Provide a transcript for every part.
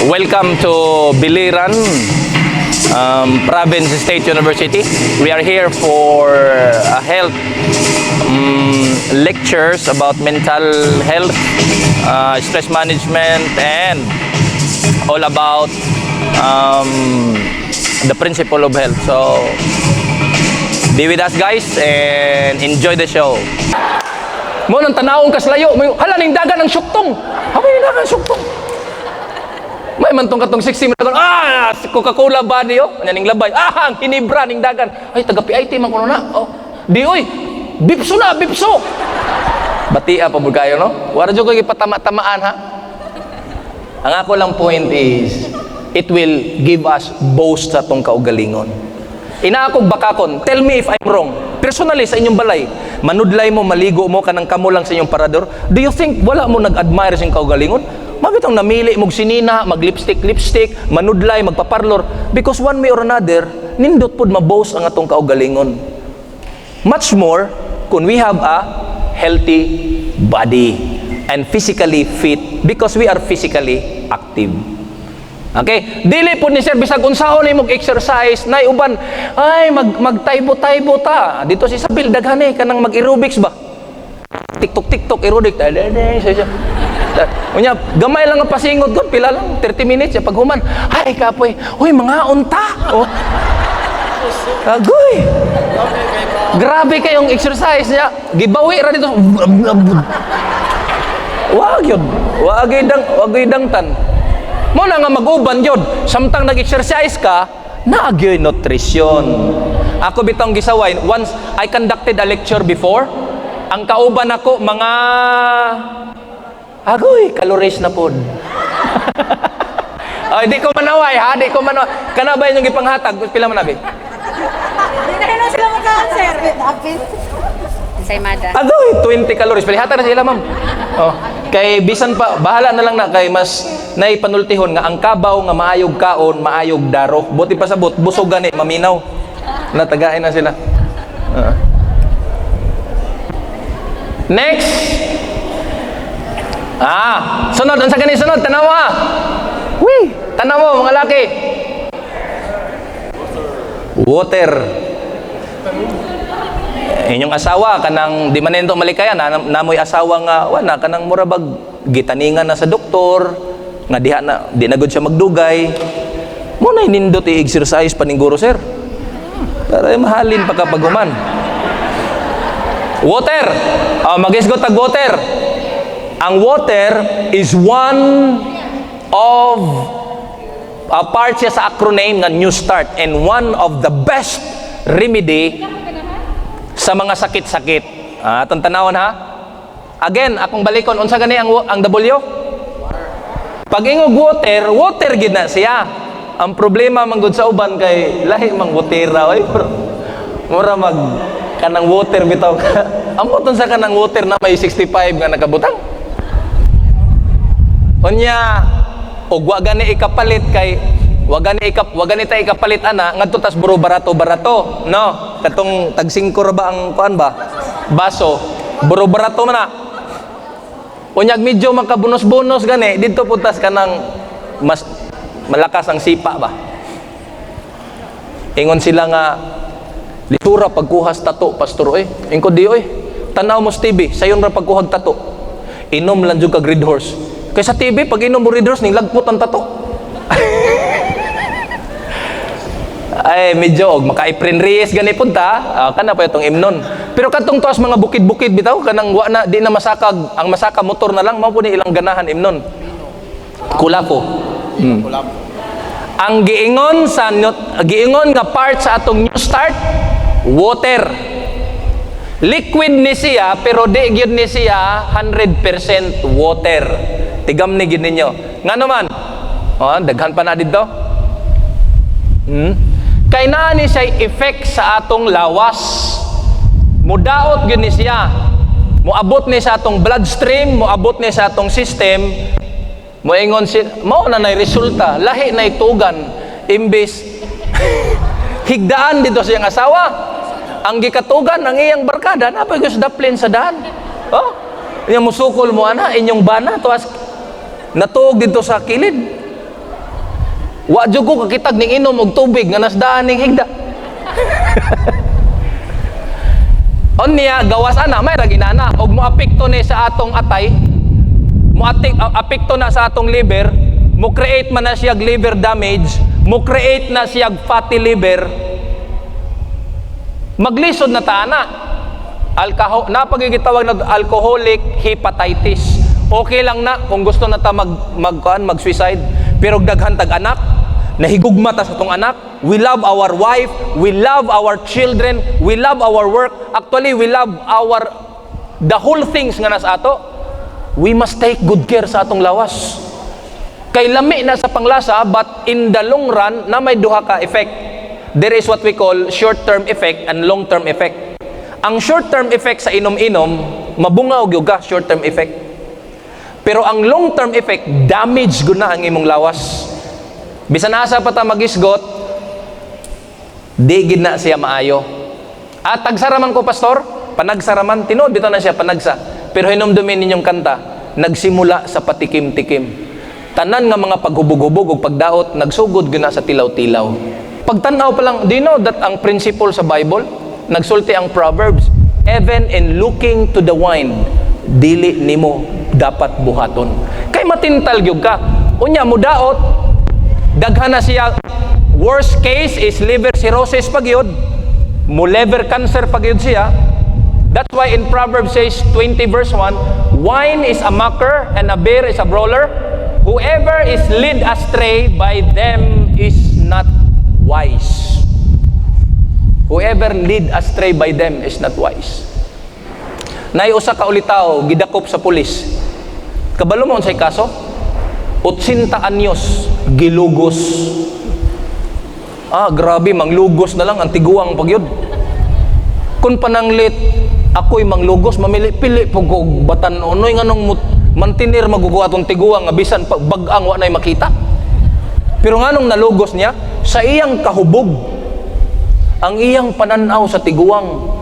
Welcome to Biliran Province State University. We are here for a health lectures about mental health, stress management, and all about the principle of health. So be with us, guys, and enjoy the show. Mo nang tanawon kas layo, hala ning dagan ng suktong. Habay dagan suktong. May mantong katong 60 dagan. Coca-Cola ba niyo? Ning labay. Ang hinibra ning dagan. Ay taga PIT man kuno na. Oh. Di oy. Bipso na, bipso. Batia pa bud kayo, no? Wala jud ko gipatama-tamaan, ha. Ang ako lang point is it will give us boast sa tong kaugalingon. Ina akong bakakon, tell me if I'm wrong. Personally sa inyong balay, manudlay mo, maligo mo kanang kamo lang sa inyong parador. Do you think wala mo nag-admire sa inyong kaugalingon? Mabitang namili mog sinina, mag-lipstick, manudlay, magpaparlor, because one way or another, nindot pod maboast ang atong kaugalingon. Much more kung we have a healthy body and physically fit because we are physically active. Okay? Dili po ni sir bisag unsahon ni mog exercise nay uban ay magtaybo-taybo ta. Dito si Sabil daghani kanang mag-aerobics ba? TikTok aerobic. Unya gamay lang ang pasingod kon pila lang 30 minutes ya paghuman. Ay kapoy. Uy mga unta. Oh. Agoy. Grabe kayong exercise niya. Gibawi ra dito. Wag yun. Wag dangtan. Mo na nga mag-uban yun. Samtang nag-exercise ka, naagyoy nutrition. Ako bitong gisaway, once I conducted a lecture before, ang kauban ako, mga agoy, calories na pod. Ay, di ko manaway, ha? Di ko manaway. Kana ba yung ipanghatag? Pila man nabi? Hindi na sila mag-answer. Agoy, 20 calories. Pilihata na sila, ma'am. Oh. Kay bisan pa, bahala na lang na kay mas naipanultihon nga ang kabaw nga maayog kaon, maayog daro. Buti pa sabot, busog gani, maminaw. Natagain na sila. Next. Sunod. Ang sa gani sunod, tanawa. Wee, tanawa mga laki. Water. Inyong asawa kanang di man nito malikayan namoy asawa nga wala kanang murabag gitaningan na sa doktor nga diha na di na gud siya magdugay mo na nindot i-exercise paninguro sir para mahalin pa kapag human. Water. Mag-isgot tag water. Ang water is one of a part siya sa acronym nga New Start and one of the best remedy sa mga sakit-sakit. Atong tanawon ha. Again, akong balikon unsa gani ang W? Pag ingog water gid na siya. Ang problema man gud sa uban kay lahi mang botera oy. Mura mag kanang water bitaw. Amo tun sa kanang water na may 65 nga nakabutang. Unya og wa gani ikapalit kay wag gani ta ikapalit ana ngadto tas buro barato no katong tag 5 ra ba ang kuan ba baso buro barato man na unyag medyo makabunos-bunos gani didto putas kanang mas malakas ang sipa ba ingon sila nga lisura pagkuhas tato pastor ingko di tanaw mo sa TV sayon ra pagkuhag tato inom lang jud kag Red Horse kay sa TV pag inom mo Red Horse ning lagpot ang tato. Ay medyo maka-Ipren Reyes gani punta kana pa itong imnon pero katong tuas mga bukid-bukid bitaw kanang wa na di na masakag ang masaka motor na lang mao pud ilang ganahan imnon kulako ang giingon nga part sa atong New Start water liquid ni siya pero di gyud ni siya 100% water tigam ni gid ninyo ngano man daghan pa na didto kay naa ni siya effect sa atong lawas mudaot gyud ni siya moabot ni sa atong bloodstream moabot ni sa atong system moingon si mao na nay resulta lahi na itugan imbes higdaan dito sa iyang asawa ang gikatugan ang iyang barkada napay gus daplin sa daan Inya musukol mo ana inyong bana tuas natuog dito sa kilid. Wa jud ko kakitag ning inom og tubig nga nasdaan ning higda. Onya gawas ana may ra ginana og moapekto ni sa atong atay, apekto na sa atong liver, mo create man na siya liver damage, mo create na siya fatty liver. Maglisod na ta ana. Napagigitawag na alcoholic hepatitis. Okay lang na kung gusto na ta mag-suicide, pero daghan tag anak, nahigugma ta sa tong anak. We love our wife, we love our children, we love our work. Actually, we love the whole things nga nas ato. We must take good care sa atong lawas. Kay lami na sa panglasa, but in the long run na may duha ka effect. There is what we call short-term effect and long-term effect. Ang short-term effect sa inom-inom, mabungaw gyud ka short-term effect. Pero ang long-term effect, damage gud na ang imong lawas. Bisan asa pa ta magisgot, di gid na siya maayo. At tagsaraman ko, pastor, panagsaraman, tinuod bitaw na siya panagsa. Pero hinumdumin ninyong kanta, nagsimula sa patikim-tikim. Tanan nga mga paghubog-hubog ug pagdaot, nagsugod gyud na sa tilaw-tilaw. Pagtanaw pa lang, do you know that ang principle sa Bible, nagsulti ang Proverbs, even in looking to the wine, dili nimo dapat buhaton. Kay matintal gyud ka. Unya mo daot, daghan na siya. Worst case is liver cirrhosis pagyud. Mo liver cancer pagyud siya. That's why in Proverbs says 20 verse 1, wine is a mocker and a beer is a brawler. Whoever is led astray by them is not wise. Whoever lead astray by them is not wise. Nay usa ka ulitaw gidakop sa pulis. Kabalo mo unsay kaso? 80 anyos gilugos. Grabe, manglugos na lang ang tiguang pagyud. Kun pananglit ako'y manglugos, mamili-pili pug og batan unoy nganong mantinir maguguha tong tiguang nga bisan bag-ang wa nay makita. Pero nganong nalugos niya sa iyang kahubog, ang iyang pananaw sa tiguang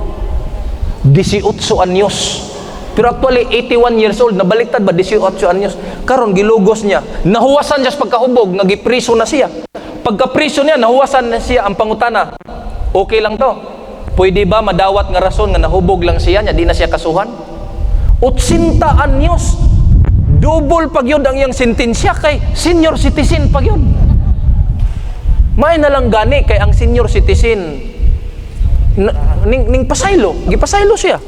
18 anyos. Pero actually 81 years old, nabaliktad ba 18 anyos. Karon gilugos niya, nahuwasan siya sa pagkahubog, nagipriso na siya. Pagkapriso niya, nahuwasan na siya. Ang pangutana, okay lang to, pwede ba madawat nga rason nga nahubog lang siya niya, di na siya kasuhan? 80 anyos, double pagyod ang iyang sentensya kay senior citizen pagyod. May nalang gani kay ang senior citizen ning pasaylo, gipasaylo siya.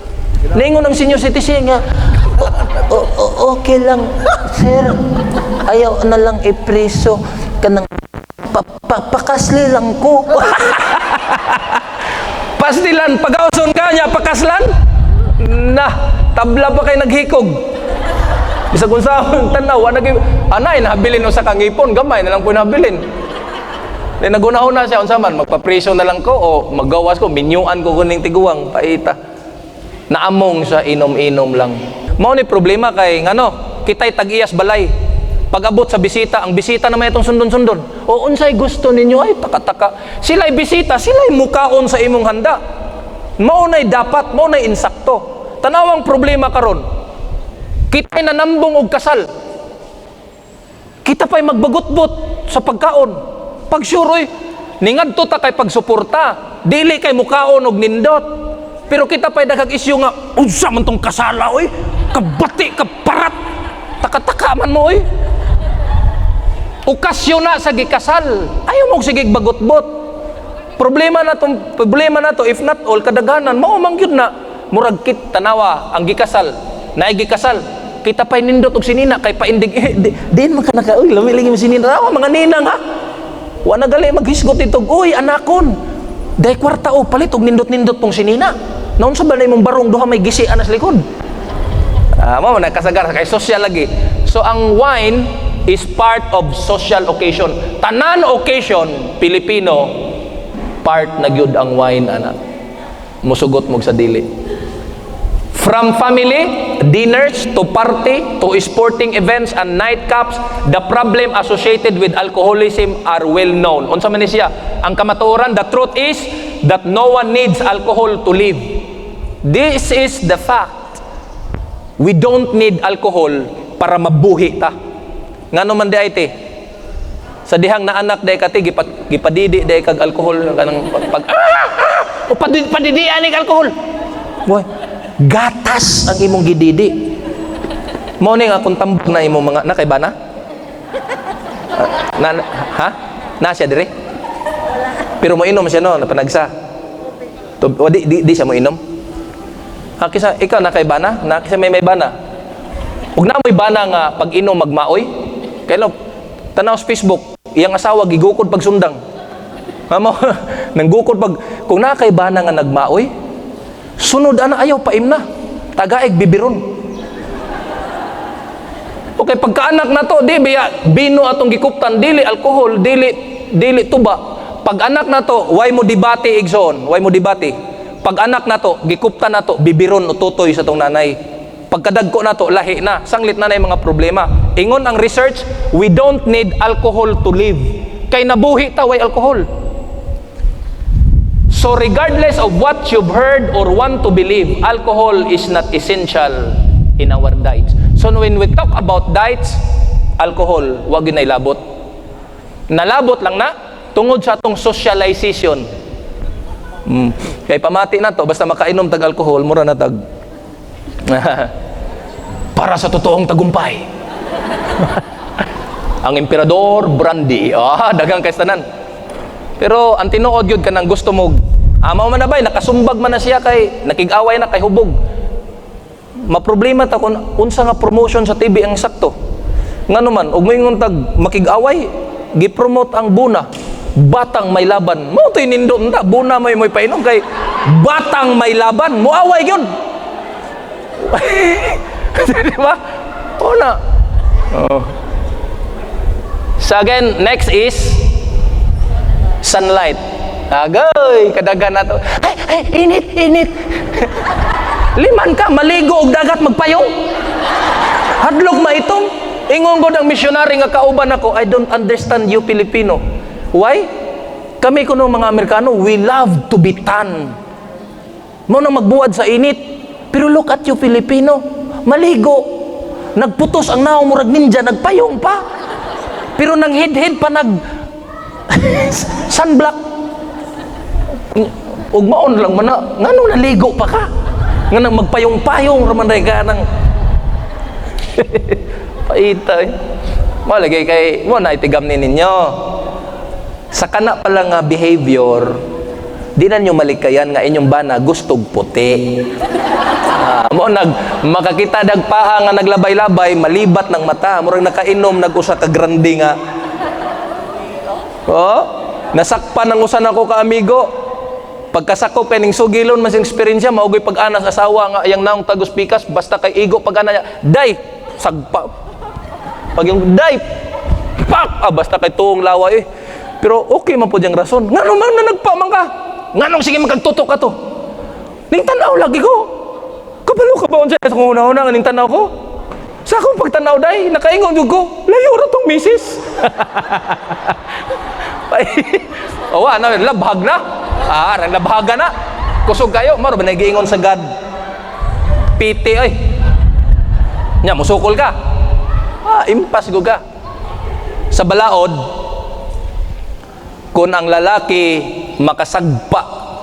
Ningon ang senior citizen nga, okay lang sir, ayaw na lang ipriso kanang pakasli lang ko. Pasdilan, pagawson ka niya, pakaslan? Tabla pa kay naghikog. Bisa kung sa tanaw, anay, nabilin sa kangipon, gamay na lang po nabilin. Nagunahon na siya, unsa man, magpapriso na lang ko, o maggawas ko, minyuan ko kuning tiguang, paita. Naamong sa inom-inom lang. Mao ni problema kay, kita'y tag-iyas balay. Pag-abot sa bisita, ang bisita na may itong sundon-sundon. O unsay gusto ninyo, ay taka-taka. Sila'y bisita, sila'y mukaon sa imong handa. Maunay dapat, maunay insakto. Tanawang problema karon. Kita'y nanambong og kasal. Kita pa'y magbagot-bot sa pagkaon. Pag suroy, ningadto ta kay pagsuporta. Dili kay mukaon og nindot. Pero kita pa'y daghang isyu nga, unsa man tong kasala, oy? Kabati, kaparat. Taka-taka man mo, oy. Okasyon na sa gikasal, ayaw mo sige bagot-bot. Problema na to, if not all, kadaghanan, maumang yun na, murag kit, tanawa, ang gikasal, naigikasal, kita pa'y nindot og sinina, kay paindig, din man ka naka, uy, lamiligi mo sinina, mga ninang ha, wa na gali maghisgot itog, uy, anakon, day kwarta o, palit og nindot-nindot tong sinina, naon sa balay mong barong, duha may gisi anas likod. Mama, nagkasagar, kay social lagi. So, ang wine is part of social occasion. Tanan occasion, Pilipino, part na gyud ang wine, anak. Musugot mo sa dili. From family, dinners, to party, to sporting events and nightcaps, the problem associated with alcoholism are well known. Unsa man ni siya? Ang kamatuoran, the truth is that no one needs alcohol to live. This is the fact. We don't need alcohol para mabuhi ta. Ngano man di ay te? Sa dihang na anak day kati gipadidi day kag alcohol kanang pag o padidian ni alcohol. Boy, gatas ang imong gididi. Mao ni nga kung tambok na imong mga na kay bana? Ha? Na siya dire? Pero mo inom siya no, napanagsa. O di siya mo inom. Ha kisa ikaw na kay bana? Na kisa may bana. Ug na mo'y bana nga pag inom magmaoy. Kay lo tanaw sa Facebook, iyang asawa gigukod pag sundang. Amo nanggukod pag kung na kay bana nga nagmaoy, sunod ana ayaw paim na. Tagaig bibiron. Okay, pagkaanak na to, di biya bino atong gikuptan, dili alcohol, dili tuba. Pag anak na to, why mo debate igsoon? Why mo debate? Pag anak na to, gikuptan na to, bibiron o tutoy sa tong nanay. Pagkadagko na to, lahi na, sanglit na mga problema. Ingon ang research, we don't need alcohol to live. Kay nabuhi ta way alcohol. So regardless of what you've heard or want to believe, alcohol is not essential in our diets. So when we talk about diets, alcohol, wag yun ay labot. Nalabot lang na, tungod sa atong socialization. Kay pamati na to, basta makainom tag alcohol, mura na tag. Para sa totoong tagumpay. Ang emperador, brandy. Dagang kaistanan. Pero ang tinuod yun ka nang gusto mo, amaw man na bay, nakasumbag man na siya kay, nakig-away na kay hubog. Maproblema ta kung unsa nga promotion sa TV ang sakto. Ngano man, ug moingon tag makig-away, gi-promote ang buna. Batang may laban. Mo toy nindo ta, buna may painom kay batang may laban. Moaway gyud. Di ba? Una. So again, next is sunlight. Agay, kadagan na to. Ay, init. Liman ka, maligo og dagat magpayong. Hadlok maitong. Ingon ko ng missionary nga kauban ako, I don't understand you Filipino. Why? Kami kuno mga Amerikano, we love to be tan. Mo na magbuwad sa init. Pero look at you Filipino, maligo. Nagputos ang naong murag ninja, nagpayong pa. Pero nang head pa sunblock. Ug maon lang man ngano naligo pa ka? Nga magpayong-payong raman ray ka nang paita malagay kay mo na itigam ni ninyo sa kana pala nga behavior di na nyo malikayan nga inyong bana gustog puti. Mo makakita dagpaa nga naglabay-labay malibat ng mata murag nakainom nag-usa ka grande nga nasakpan ng usan ako ka amigo. Pagkasakop kay ning sugilon mas eksperyensya maugoy pag-anas asawa nga yang naong tagos pikas basta kay igo pag-ana niya day sagpa pag yung day pak basta kay tuong lawa pero okay man po diyang rason ngano man na nagpamang ka nganong sige magtutok ka to ning tanaw lagi ko kabalo ka ba unsa sa kung una-una ning tanaw ko sa akong pagtanaw day nakaingon jud ko layo ra tong misis. Owa na labhag na. Labhaga na. Kusog kayo, maro ba nagiingon sa God? Piti oy. Nya musukol ka. Impas go ka. Sa balaod kung ang lalaki makasagpa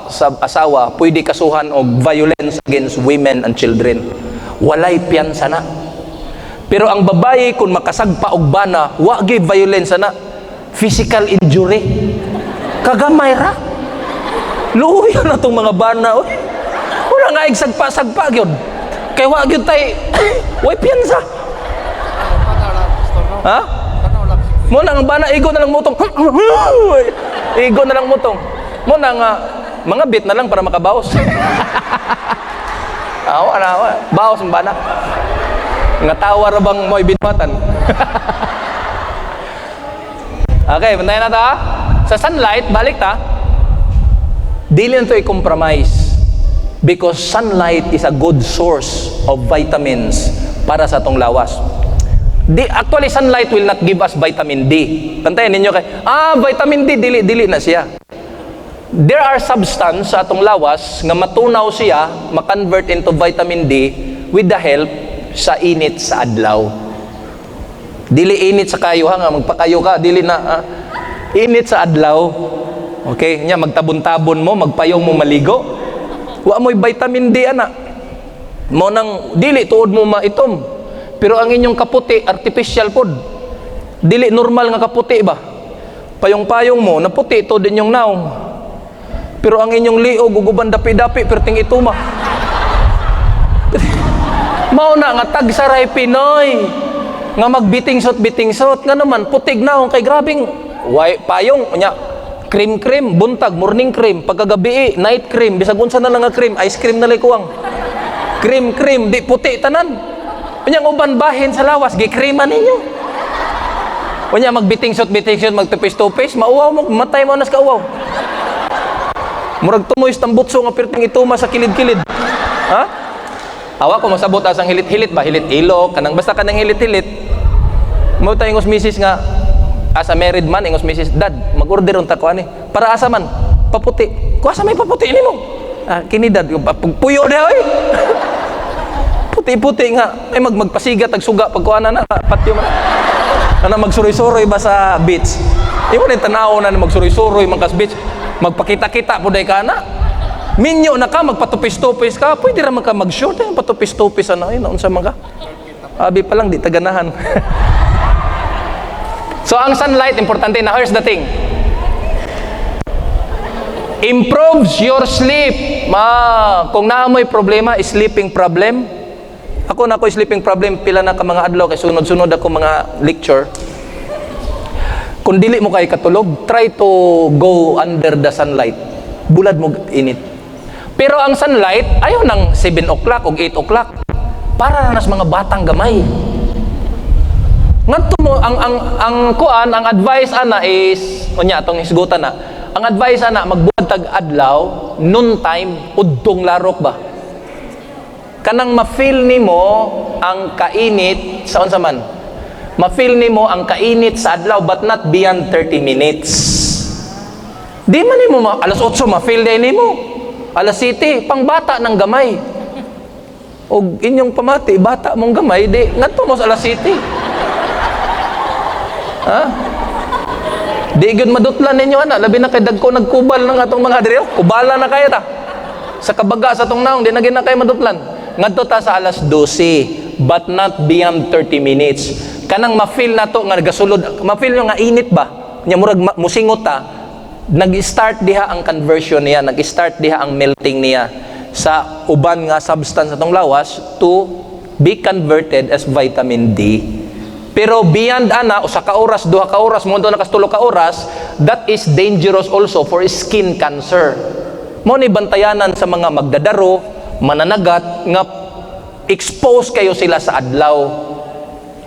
sa asawa, pwede kasuhan og violence against women and children. Walay piyansa na. Pero ang babae kung makasagpa og bana, wa gyud violence na. Physical injury. Kagamay ra. Luya na tong mga bana. Wala nga igsagpa-sagpa gyud. Kay wa gyud tay way piyansa. Ha? Mo nang bana igo na lang mutong. Igo na lang mutong. Mo nang mga bit na lang para makabawas. Awa. Bawas ang bana. Nga tawa ra bang mo'y binwatan. Okay, bantayan na ta. Sa sunlight, balik ta. Dili na ito i-compromise. Because sunlight is a good source of vitamins para sa atong lawas. Actually, sunlight will not give us vitamin D. Bantayan ninyo kay, vitamin D, dili na siya. There are substance sa atong lawas nga matunaw siya, ma-convert into vitamin D with the help sa init sa adlaw. Dili init sa kayo ha nga magpakayo ka, dili na init sa adlaw. Okay, nya magtabon-tabon mo, magpayong mo maligo. Wa mo'y vitamin D ana. Mo nang dili tuod mo maitom. Pero ang inyong kaputi artificial pod. Dili normal nga kaputi ba? Payong-payong mo naputi to din yung naong. Pero ang inyong liog uguban dapi-dapi perting ituma. Mao na nga tagsaray Pinoy nga magbiting-sot nga naman putig naong kay grabing payong nya cream buntag morning cream pagkagabi night cream bisag unsa na lang nga cream ice cream na lay kuwang cream di puti tanan unya uban bahin sa lawas gi creaman ninyo unya magbiting-sot magtupis-tupis mauwaw mo matay mo nas kauwaw murag tumoy tambutso nga perting ituma sa kilid-kilid ha awa ko masabot asang hilit-hilit ba hilit ilok kanang basta kanang hilit-hilit mo tayo ingos misis nga as a married man ingos misis dad mag-order unta ko ani para asa man paputi ko asa may paputi nimo kini dad puyo na oy puti-puti nga ay magpasiga tag suga pag kuana na patyo man ana magsuroy-suroy ba sa beach imo ni tanaw na magsuroy-suroy mangkas beach magpakita-kita puday ka na minyo na ka magpatupis-tupis ka pwede ra man ka mag-short patupis-tupis ano ay naunsa man ka abi pa lang di taganahan. So, ang sunlight, importante na. Here's the thing. Improves your sleep. Kung naamoy problema, sleeping problem. Ako na ako sleeping problem, pila na ka mga adlaw, kay sunod-sunod ako mga lecture. Kung dili mo kay katulog, try to go under the sunlight. Bulad mo init. Pero ang sunlight, ayaw ng 7 o'clock o 8 o'clock. Para na sa mga batang gamay. Ngadto mo ang kuan ang advice ana is unya atong hisgutan na ang advice ana magbuhat tag adlaw noon time udtong larok ba kanang ma-feel nimo ang kainit sa unsa man ma-feel nimo ang kainit sa adlaw but not beyond 30 minutes di man nimo alas 8 ma-feel din nimo alas 7 pang bata ng gamay og inyong pamati bata mong gamay di ngadto mo sa alas 7 ha? Di gyud madutlan ninyo ana, labi na kay dagko nagkubal ng atong mga diri. Kubala na kayo ta. Sa kabaga sa tong naong di na gyud na kay madutlan. Ngadto ta sa alas 12, but not beyond 30 minutes. Kanang ma-feel na to nga gasulod, ma-feel nyo nga init ba? Nya murag musingot ta. Nag-start diha ang conversion niya, nag-start diha ang melting niya sa uban nga substance atong lawas to be converted as vitamin D. Pero beyond ana usa ka oras, 2 ka oras, mo na kas 3 ka oras, that is dangerous also for skin cancer. Mo ni bantayanan sa mga magdadaro, mananagat nga expose kayo sila sa adlaw.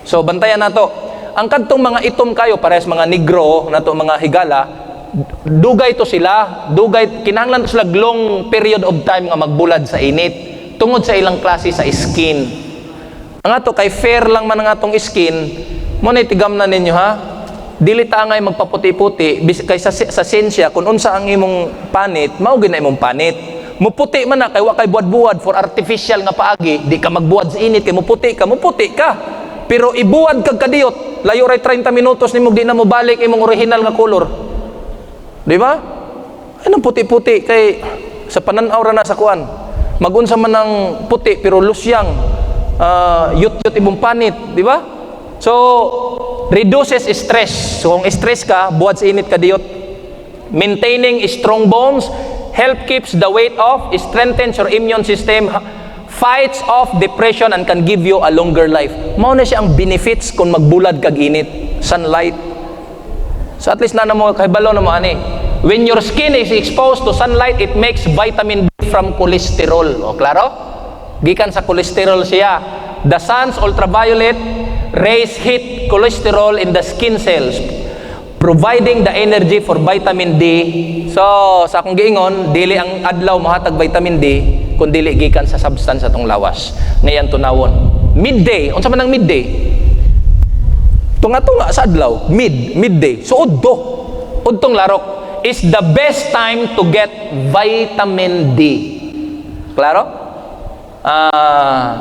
So bantayan nato. Ang kadtong mga itom kayo parehas mga negro nato mga higala, dugay to sila, dugay kinahanglan sila long period of time nga magbulad sa init tungod sa ilang klase sa skin. Ang ato kay fair lang man ang atong skin, mo na itigam na ninyo ha. Dili ta ngay magpaputi-puti kay sa sensya kun unsa ang imong panit, mao gyud na imong panit. Muputi man na kay wa kay buad-buad for artificial nga paagi, di ka magbuad sa init kay muputi ka. Pero ibuad kag kadiyot, layo ray 30 minutos nimo di na mo balik imong original nga color. Di ba? Anong puti-puti kay sa pananaw ra na sa kuan. Magunsa man ang puti pero lusyang. Yut-yut imong panit, di ba? So, reduces stress. So, kung stress ka, buhat sa init ka diyot. Maintaining strong bones, help keeps the weight off, strengthens your immune system, fights off depression, and can give you a longer life. Mao na siya ang benefits kung magbulad kag init, sunlight. So, at least na mo, kahibalo na mo, ani. When your skin is exposed to sunlight, it makes vitamin D from cholesterol. O, klaro? Gikan sa cholesterol siya. The sun's ultraviolet rays hit cholesterol in the skin cells, providing the energy for vitamin D. So, sa akong giingon, dili ang adlaw mahatag vitamin D, kung dili gikan sa substance atong lawas. Ngayon tunawon. Midday, unsa man ang midday? Tunga-tunga sa adlaw, midday. So udtong larok is the best time to get vitamin D. Klaro?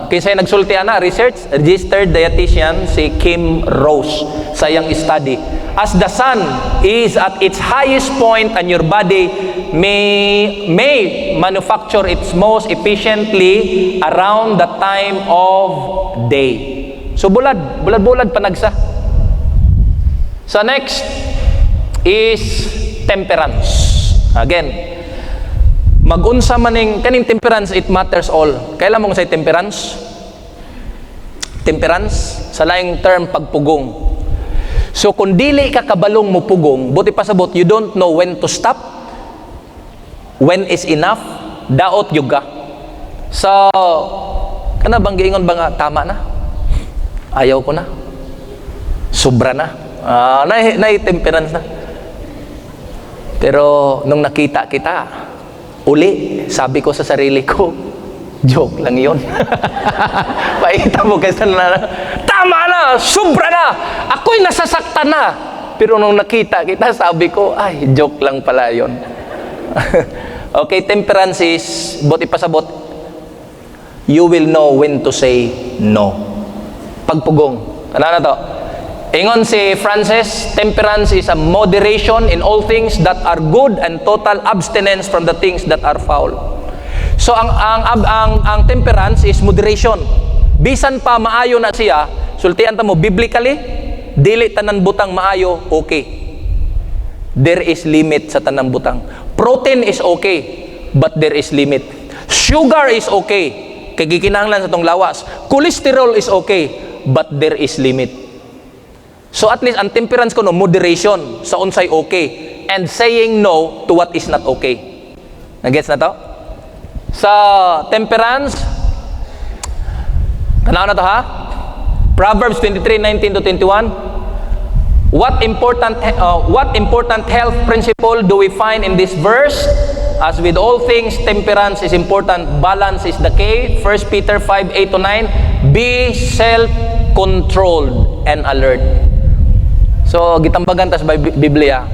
Kinsay nagsulti ana research, registered dietitian si Kim Rose sa iyang study. As the sun is at its highest point and your body may manufacture its most efficiently around the time of day. So bulad panagsa. So next is temperance. Again, magunsa maning kaning temperance, it matters all. Kailan mong say temperance? Temperance sa laing term pagpugong. So kung dili ka kabalong mo pugong, buti pasabot, you don't know when to stop, when is enough, daot yung ka. So, kana bang giingon ba nga, tama na? Ayaw ko na. Sobra na. Temperance na. Pero nung nakita kita, uli, sabi ko sa sarili ko, joke lang yun. Pakita mo kasi na, tama na, sobra na, ako'y nasasaktan na. Pero nung nakita kita, sabi ko, ay, joke lang pala yun. Okay, temperance is, buti pasabot, you will know when to say no. Pagpugong. Ano na to? Ingon si Francis, temperance is a moderation in all things that are good and total abstinence from the things that are foul. So ang temperance is moderation. Bisan pa maayo na siya, sultian ta mo biblically, dili tanan butang maayo, okay. There is limit sa tanan butang. Protein is okay, but there is limit. Sugar is okay, kay gikinahanglan sa tong lawas. Cholesterol is okay, but there is limit. So at least ang temperance ko no, moderation sa unsay okay and saying no to what is not okay. Nagets na to? Sa temperance, kanaon na to ha? Proverbs 23:19 to 21. What important health principle do we find in this verse? As with all things, temperance is important. Balance is the key. 1 Peter 5:8 to 9. Be self-controlled and alert. So, gitambagan tas by Biblia,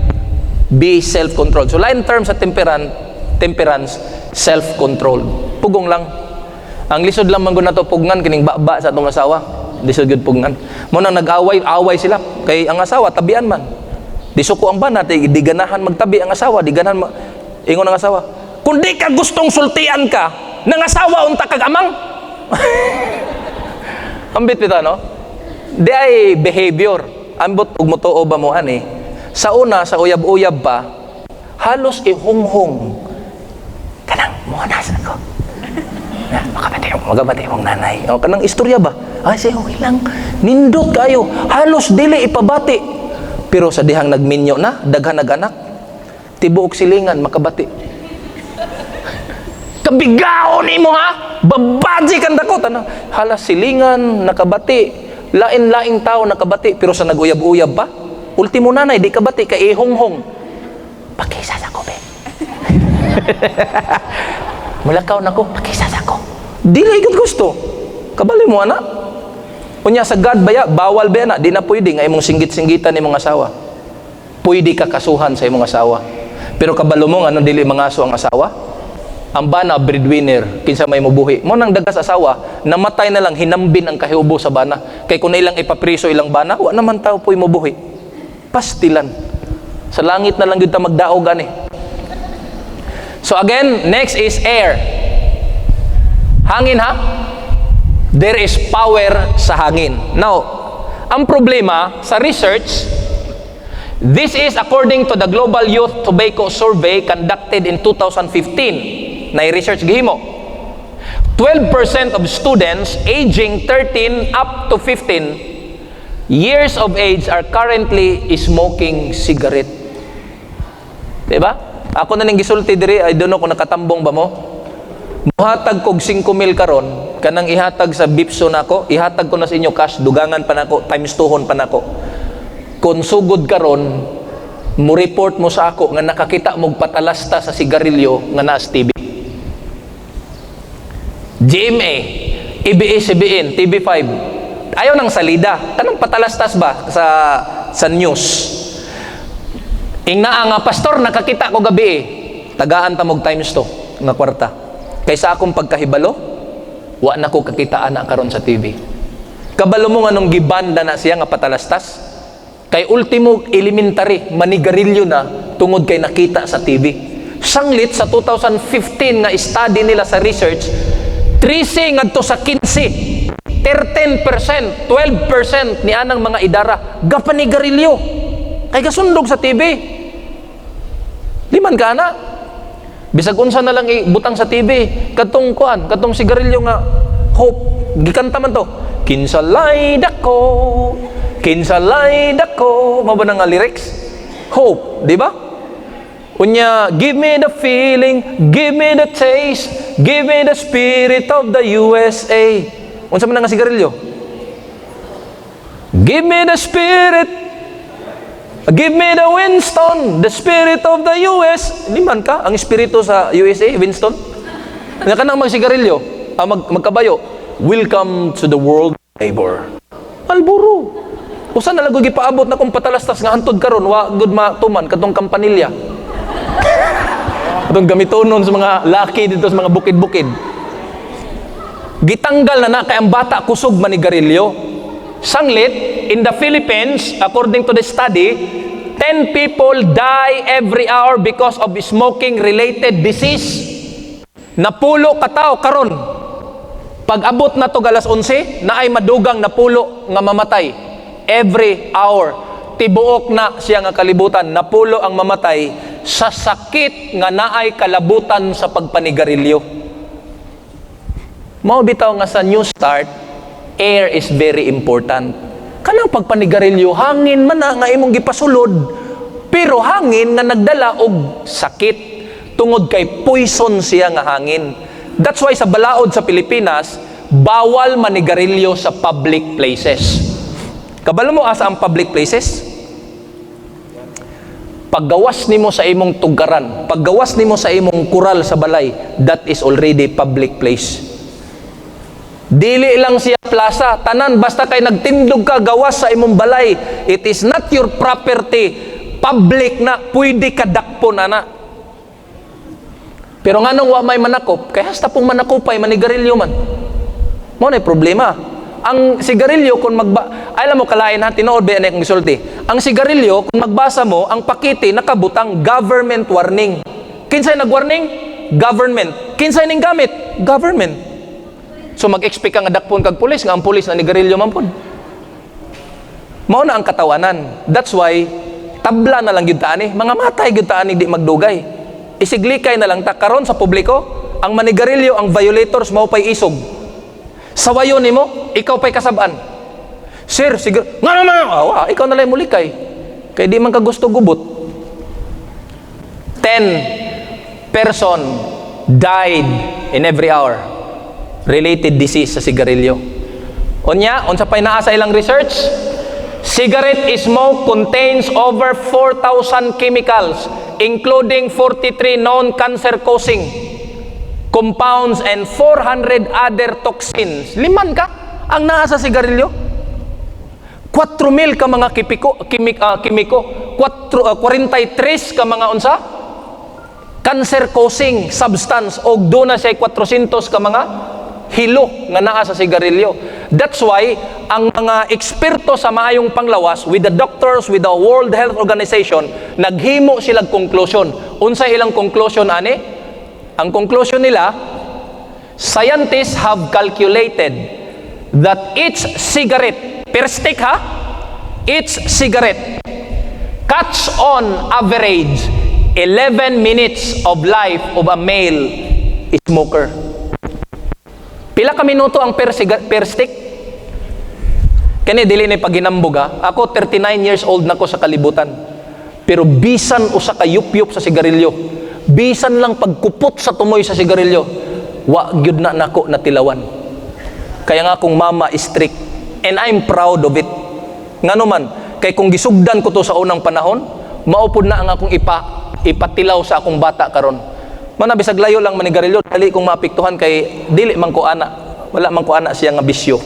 be self-controlled. So, line term sa temperance, self-controlled. Pugong lang. Ang lisod lang man na to pugngan, kining baba sa atong asawa. Lisod gud pugngan. Muna nag-away sila. Kay ang asawa, tabian man. Di suko ang banat, di ganahan magtabi ang asawa, di ganahan ingon ang asawa. Kung di ka gustong sultian ka, ng asawa unta kag amang. Ambit bitaw, no? Di ay behavior. Ambot ug motuo ba mo ani? Sa una, sa uyab-uyab pa, halos ihunghong. Kanang muhanas ako. Magabati mong nanay. O, kanang istorya ba? Ay, say, okay lang. Nindot kayo. Halos dili ipabati. Pero sa dihang nagminyo na, daghan nag-anak, tibuok silingan, makabati. Kabigaon mo ha? Babadji kan dakot. Halas silingan, nakabati. Lain-laing tao nakabati, pero sa nag-uyab-uyab pa, ultimo nanay, di kabati, kay ihonghong. Pakisa sa ko, be. Mulakaw na ko, pakisa sa ko. Dili ikot gusto. Kabali mo, anak. Unya sa God baya, bawal ba na, di na pwede nga imong singgit-singgitan ni mga asawa. Pwede ka kasuhan sa imong asawa. Pero kabalo mo, ano dili mangaso ang asawa? Ang bana, breadwinner, kinsa may mubuhi. Mo nang dagas asawa, namatay na lang, hinambin ang kahiubo sa bana. Kay kung ilang ipapriso ilang bana, wa naman tao po'y mubuhi. Pastilan. Sa langit na lang yun ta magdaog ani. So again, next is air. Hangin ha? There is power sa hangin. Now, ang problema sa research, this is according to the Global Youth Tobacco Survey conducted in 2015. Na research gihimo. 12% of students aging 13 up to 15 years of age are currently smoking cigarette. Diba? Ako na ning gisulti diri, I don't know kung nakatambong ba mo. Muhatag kog 5,000 karon, kanang ihatag sa Bipso nako, ihatag ko na sa inyo cash, dugangan pa nako, times 2 pa nako. Kung sugod karon, mo report mo sa ako nga nakakita mog patalasta sa sigarilyo nga naas TV. GMA, ABS-CBN, TV5. Ayaw nang salida. Kanang patalastas ba sa news? Ingna nga pastor nakakita ko gabi tagaan ta mog times 2 nga kwarta. Kaysa akong pagkahibalo, Wa na ko kakitaan na karon sa TV. Kabalo mo nga nung gibanda na siya nga patalastas? Kay ultimo elementary, manigarilyo na tungod kay nakita sa TV. Sanglit sa 2015 nga study nila sa research, 13 ngadto sa 15, 13%, 12% ni anang mga idara gapanigarilyo. Kay gasundog sa TV. Liman ka na. Bisag unsa na lang ibutang sa TV, katong kuan, katong sigarilyo nga hope, gikanta man to. Kinsalay dako, mao ba nga lyrics? Hope, di ba? Unya, give me the feeling, give me the taste, give me the spirit of the USA. Unsa man nga sigarilyo? Give me the spirit, give me the Winston, the spirit of the US. Di man ka, ang espiritu sa USA, Winston. Nga ka nang magsigarilyo, magkabayo. Welcome to the world labor. Malburo. Usa na lagoy gipaabot na kung patalastas nga hantod karon wa gud matuman katong kampanilya. Katong gamitonon sa mga laki dito sa mga bukid-bukid. Gitanggal na kay ang bata kusog manigarilyo. Sanglit, in the Philippines, according to the study, 10 people die every hour because of smoking-related disease. Napulo katao karon. Pag abot na to galas 11, na ay madugang napulo nga mamatay. Every hour, tibuok na siya nga kalibutan, napulo ang mamatay sa sakit nga naay kalabutan sa pagpanigarilyo. Mao bitaw nga sa New Start, air is very important. Kanang pagpanigarilyo, hangin man na nga imong gipasulod, pero hangin nga nagdala og sakit tungod kay poison siya nga hangin. That's why sa balaod sa Pilipinas, bawal manigarilyo sa public places. Kabalo mo asa ang public places? Paggawas nimo sa imong tugaran, paggawas nimo sa imong kural sa balay, that is already public place. Dili lang siya plaza, tanan basta kay nagtindog ka gawas sa imong balay, it is not your property, public na, pwede ka dakpon ana. Pero nganong wa may manakop, kay hasta pong manakopay manigarilyo man. Mo na problema. Ang sigarilyo kung alam mo kalain ha, tinuod ba yan akong gisulti. Ang sigarilyo kung magbasa mo, ang pakiti nakabutang government warning. Kinsay nag-warning? Government. Kinsay ning gamit? Government. So mag-expect ka nga dakpon kag pulis, nga ang pulis na nigarilyo man pod. Mao na ang katawanan. That's why tabla na lang gyud ta ani, mga matay gyud ta ani di magdugay. Isiglikay na lang ta karon sa publiko, ang manigarilyo, ang violators mao pay isog. Sawayon nimo, ikaw pay kasab-an. Sir, sige, nga naman, ikaw na lang mulikay. Kay di man ka gusto gubot. 10 person died in every hour. Related disease sa sigarilyo. Unya, unsa pay naa sa ilang research? Cigarette smoke contains over 4,000 chemicals, including 43 known cancer-causing compounds and 400 other toxins. Liman ka ang naa sa sigarilyo. 4,000 ka mga kimiko, 43 ka mga unsa cancer-causing substance o doon na siya 400 ka mga hilo nga naa sa sigarilyo. That's why ang mga eksperto sa maayong panglawas with the doctors, with the World Health Organization, naghimo sila conclusion. Unsa ilang conclusion ani? Ang conclusion nila, scientists have calculated that each cigarette, per stick ha, each cigarette cuts on average 11 minutes of life of a male smoker. Pila ka minuto ang per stick? Kani dili ni paginambog ha. Ako 39 years old na ko sa kalibutan. Pero bisan usa ka yup-yup sa sigarilyo. Bisan lang pagkupot sa tumoy sa sigarilyo, wa gyud na nako natilawan. Kaya nga akong mama is strict and I'm proud of it. Ngano man, kay kung gisugdan ko to sa unang panahon, maupod na ang akong ipatilaw sa akong bata karon. Mana bisag layo lang manigarilyo, dali kong maapektuhan kay dili man ko ana. Wala man ko ana siya nga bisyo.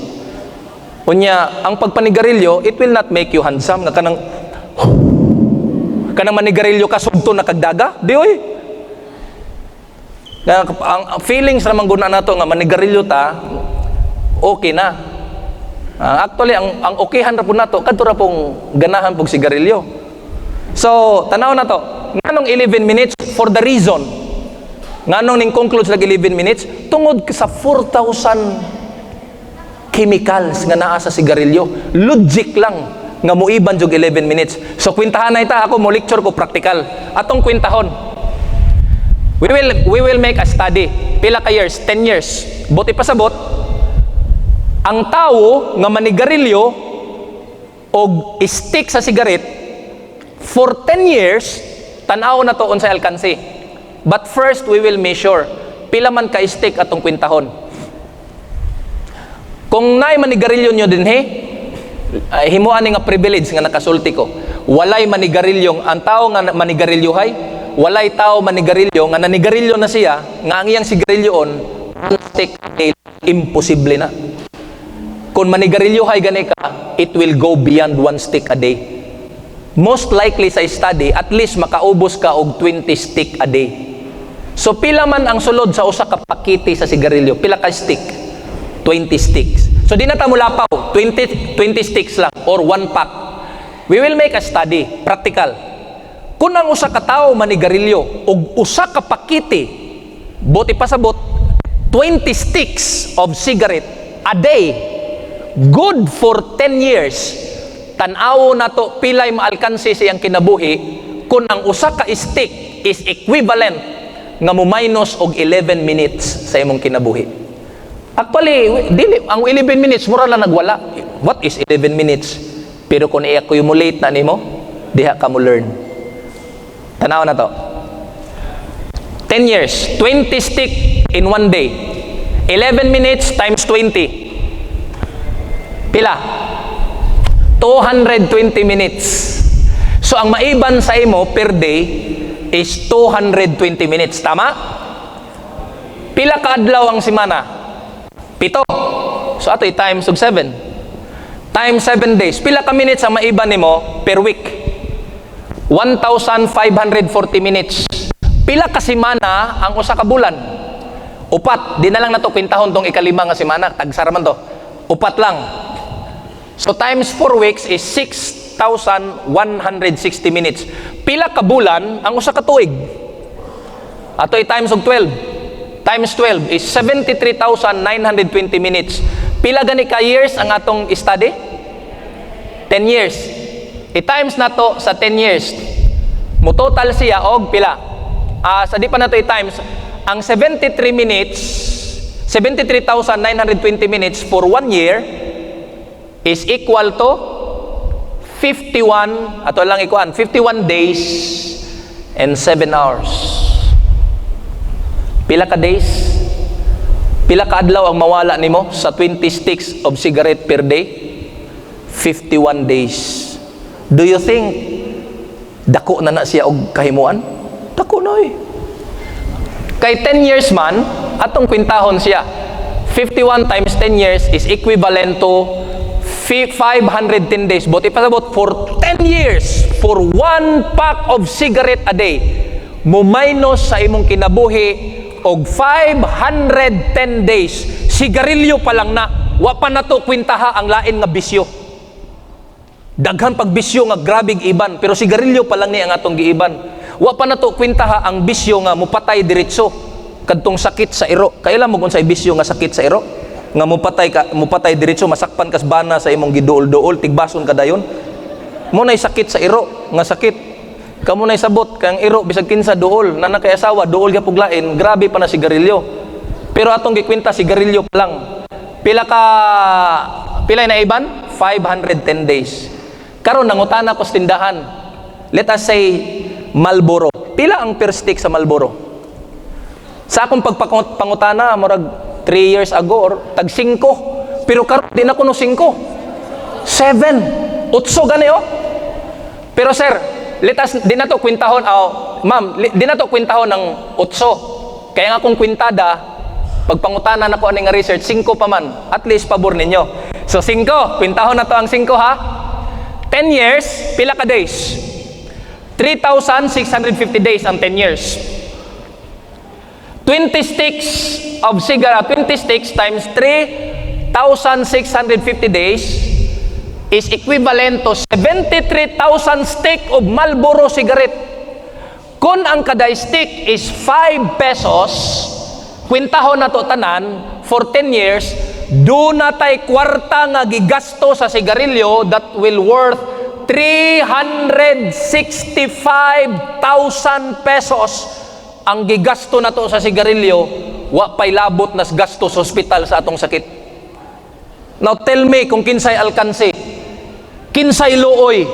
Unya, ang pagpanigarilyo, it will not make you handsome nga kanang manigarilyo ka sugto na kagdaga. Di oy. Ang feelings naman guna nato nga manigarilyo ta, okay na. Actually, ang okayhan ra po na to, kadto ra pong ganahan pong sigarilyo. So, tanaw na to. Nganong 11 minutes? For the reason. Nganong ning conclude sa 11 minutes? Tungod sa 4,000 chemicals nga naa sa sigarilyo. Logic lang nga moiban jog 11 minutes. So, kwintahan na ita. Ako mo lecture ko practical. Atong kwintahon. We will make a study. Pila ka years? 10 years. Buti pa sabot. Ang tao nga manigarilyo o stick sa sigaret for 10 years, tanaw na to unsay alkansi. But first, we will measure pila man ka stick atong kwintahon. Kung naay manigarilyo nyo din himuan nga privilege nga nakasulti ko. Walay manigarilyong, ang tao nga manigarilyohay, walay tao manigarilyo nga nanigarilyo na siya, nga ang iyang sigarilyoon, stick, imposible na. Kung manigarilyohay gani ka, it will go beyond 1 stick a day. Most likely sa study, at least makaubos ka og 20 stick a day. So pila man ang sulod sa usa ka pakiti sa sigarilyo, pila ka stick? 20 sticks. So di na ta mulapaw, 20 sticks lang or 1 pack. We will make a study, practical. Kung ang usa ka tawo manigarilyo og usa ka pakiti, buti pasabot 20 sticks of cigarette a day, good for 10 years, tan-awo na to pilay maalkansi siyang kinabuhi kung ang usa ka stick is equivalent nga mo minus og 11 minutes sa imong kinabuhi. Actually, dili, ang 11 minutes mura lang nagwala. What is 11 minutes? Pero kung i-accumulate na nimo, diha ka mo learn. Tanaw na to. 10 years, 20 stick in 1 day. 11 minutes times 20. Pila? 220 minutes. So, ang maiban sa imo per day is 220 minutes. Tama? Pila ka adlaw ang semana? 7. So, ato times of 7. Times 7 days. Pila ka minutes ang maiban nimo per week? 1,540 minutes. Pila ka semana ang usa ka bulan? 4. Di na lang nato kwintahon tong ikalima nga semana. Tagsara man to. 4 lang. So times 4 weeks is 6,160 minutes. Pila ka bulan ang usa ka tuig? Ato times og 12. Times 12 is 73,920 minutes. Pila gani ka years ang atong study? 10 years. I-times na to sa 10 years. Mo total siya og pila? Sa di pa na to i-times. Ang 73 minutes, 73,920 minutes for 1 year is equal to 51, ato lang ikuan, 51 days and 7 hours. Pila ka days? Pila ka adlaw ang mawala nimo sa 20 sticks of cigarette per day? 51 days. Do you think dako na siya og kahimuan? Dako na Kay 10 years man, atong kwintahon siya. 51 times 10 years is equivalent to 510 days. But ipasabot for 10 years, for 1 pack of cigarette a day, mo minus sa imong kinabuhi og 510 days. Sigarilyo pa lang na, wa pa na to kwintaha ang lain nga bisyo. Daghan pag bisyo nga grabing iban, pero sigarilyo pa lang ni ang atong giiban. Wa pa na to kwintaha ang bisyo nga mupatay diretso kadtong sakit sa iro. Kailan mo kung sa bisyo nga sakit sa iro? Nga mupatay diretso, masakpan kas bana sa imong giduol-duol, tigbason ka dayon. Mo nay sakit sa iro, nga sakit. Kamo nay sabot kang iro bisag kinsa duol, nana kay asawa, duol gyapon lain, grabe pa na sigarilyo. Pero atong gikwenta sigarilyo pa lang. Pila na iban? 510 days. Karon nangutana ko sa tindahan. Let us say Marlboro. Pila ang per stick sa Marlboro? Sa akong pagpangutana, murag 3 years ago or tag 5. Pero karon di na kuno 5. 7. 8 gani Pero sir, di na to kwintahon ma'am, di na to kwintahon ng 8. Kaya nga kung kwintada, pagpangutana na ko ani nga research 5 pa man. At least pabor ninyo. So 5, kwintahon na to ang 5 ha. 10 years, pila ka days? 3,650 days ang 10 years. 20 sticks of cigarette, 20 sticks times 3 3,650 days is equivalent to 73,000 stick of Marlboro cigarette. Kung ang kada stick is 5 pesos, kwintahon na to tanan, for 10 years, do na tay kwarta nga gigasto sa sigarilyo that will worth 365,000 pesos ang gigasto na to sa sigarilyo, wa pay labot nas gasto sa ospital sa atong sakit. Now tell me kung kinsay alkansi, kinsay luoy,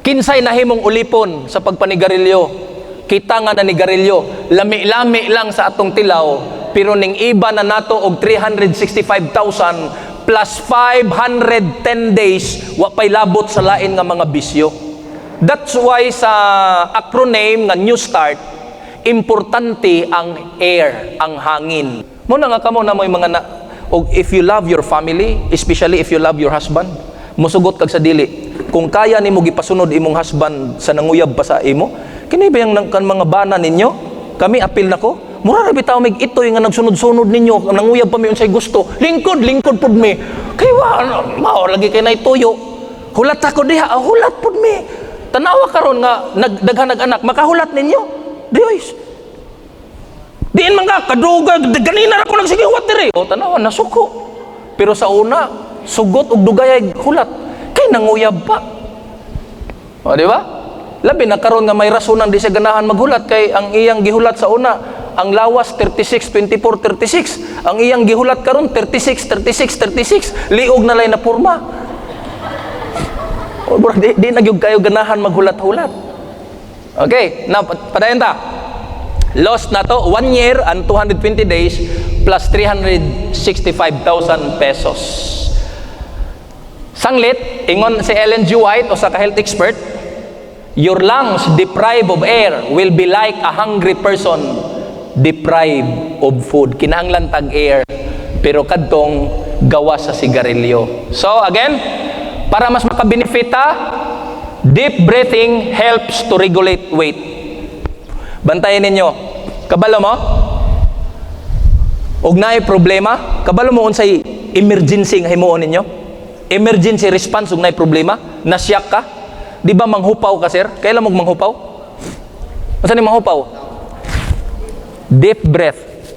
kinsay nahimong ulipon sa pagpanigarilyo. Kita nga na ni garilyo, lami-lami lang sa atong tilaw, pero ning iba na nato og 365,000 plus 510 days, wa pay labot sa lain nga mga bisyo. That's why sa acronym nga New Start, importante ang air, ang hangin. Muna nga kamo na mo'y mga o if you love your family, especially if you love your husband, musugot kag sa dili. Kung kaya nimo gipasunod imong husband sa nanguyab pa sa imo, kini ba yang kan mga bana ninyo? Kami apil nako. Mura ra bitaw mig itoy nga nagsunod-sunod ninyo, nanguyab pa mi unsay gusto. Lingkod pud mi. Kay wa mao lagi kay nay tuyo. Hulat ako diha, hulat pud mi. Tanawa karon nga nagdaghan anak, makahulat ninyo. Dios. Diin man ka kaduga ganina ra ko nagsigiwat diri. O tanawa nasuko. Pero sa una, sugot og dugay hulat. Kay nanguyab pa. O di ba? Labi na karon nga may rason di siya ganahan maghulat kay ang iyang gihulat sa una, ang lawas 36, 24, 36. Ang iyang gihulat karon 36, 36, 36. Liog na lay na porma. O bro, di nagyug kayo ganahan maghulat-hulat. Okay, now padayon ta. Lost na to 1 year and 220 days plus 365,000 pesos. Sanglit, ingon si Ellen G. White o sa ka-health expert, your lungs deprived of air will be like a hungry person deprived of food. Kinahanglan tag air, pero kadtong gawa sa sigarilyo. So again, para mas makabenefita, deep breathing helps to regulate weight. Bantayan ninyo. Kabalo mo? Og naay problema, kabalo mo unsay emergency nga himuon ninyo? Emergency response og naay problema, nasyak ka? Di ba manghupaw ka, sir? Kailan mo manghupaw? Unsa ni manghupaw? Deep breath.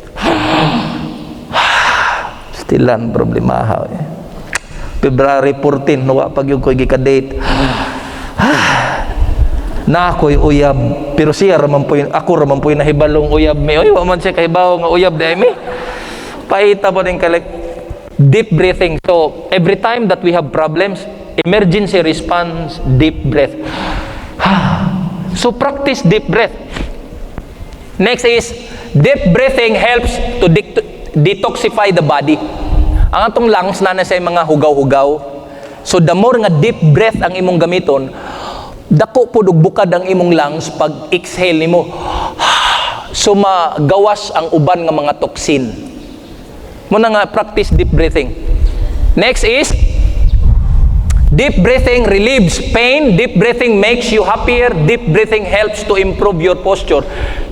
Stilan problema ha. February 14 wa pag yung ko'y gika-date. Na ako'y uyab, pero siya raman po ako raman po nahibalong uyab mi. Oy, wa man siya kahibaw nga uyab dai mi. Paita po din kalik. Deep breathing. So, every time that we have problems, emergency response, deep breath. So, practice deep breath. Next is, deep breathing helps to detoxify the body. Ang atong lungs na sa mga hugaw-hugaw. So, the more nga deep breath ang imong gamiton, dako po bukad ang imong lungs pag exhale nimo. So magawas ang uban nga mga toxin. Muna nga practice deep breathing. Next is deep breathing relieves pain, deep breathing makes you happier, deep breathing helps to improve your posture.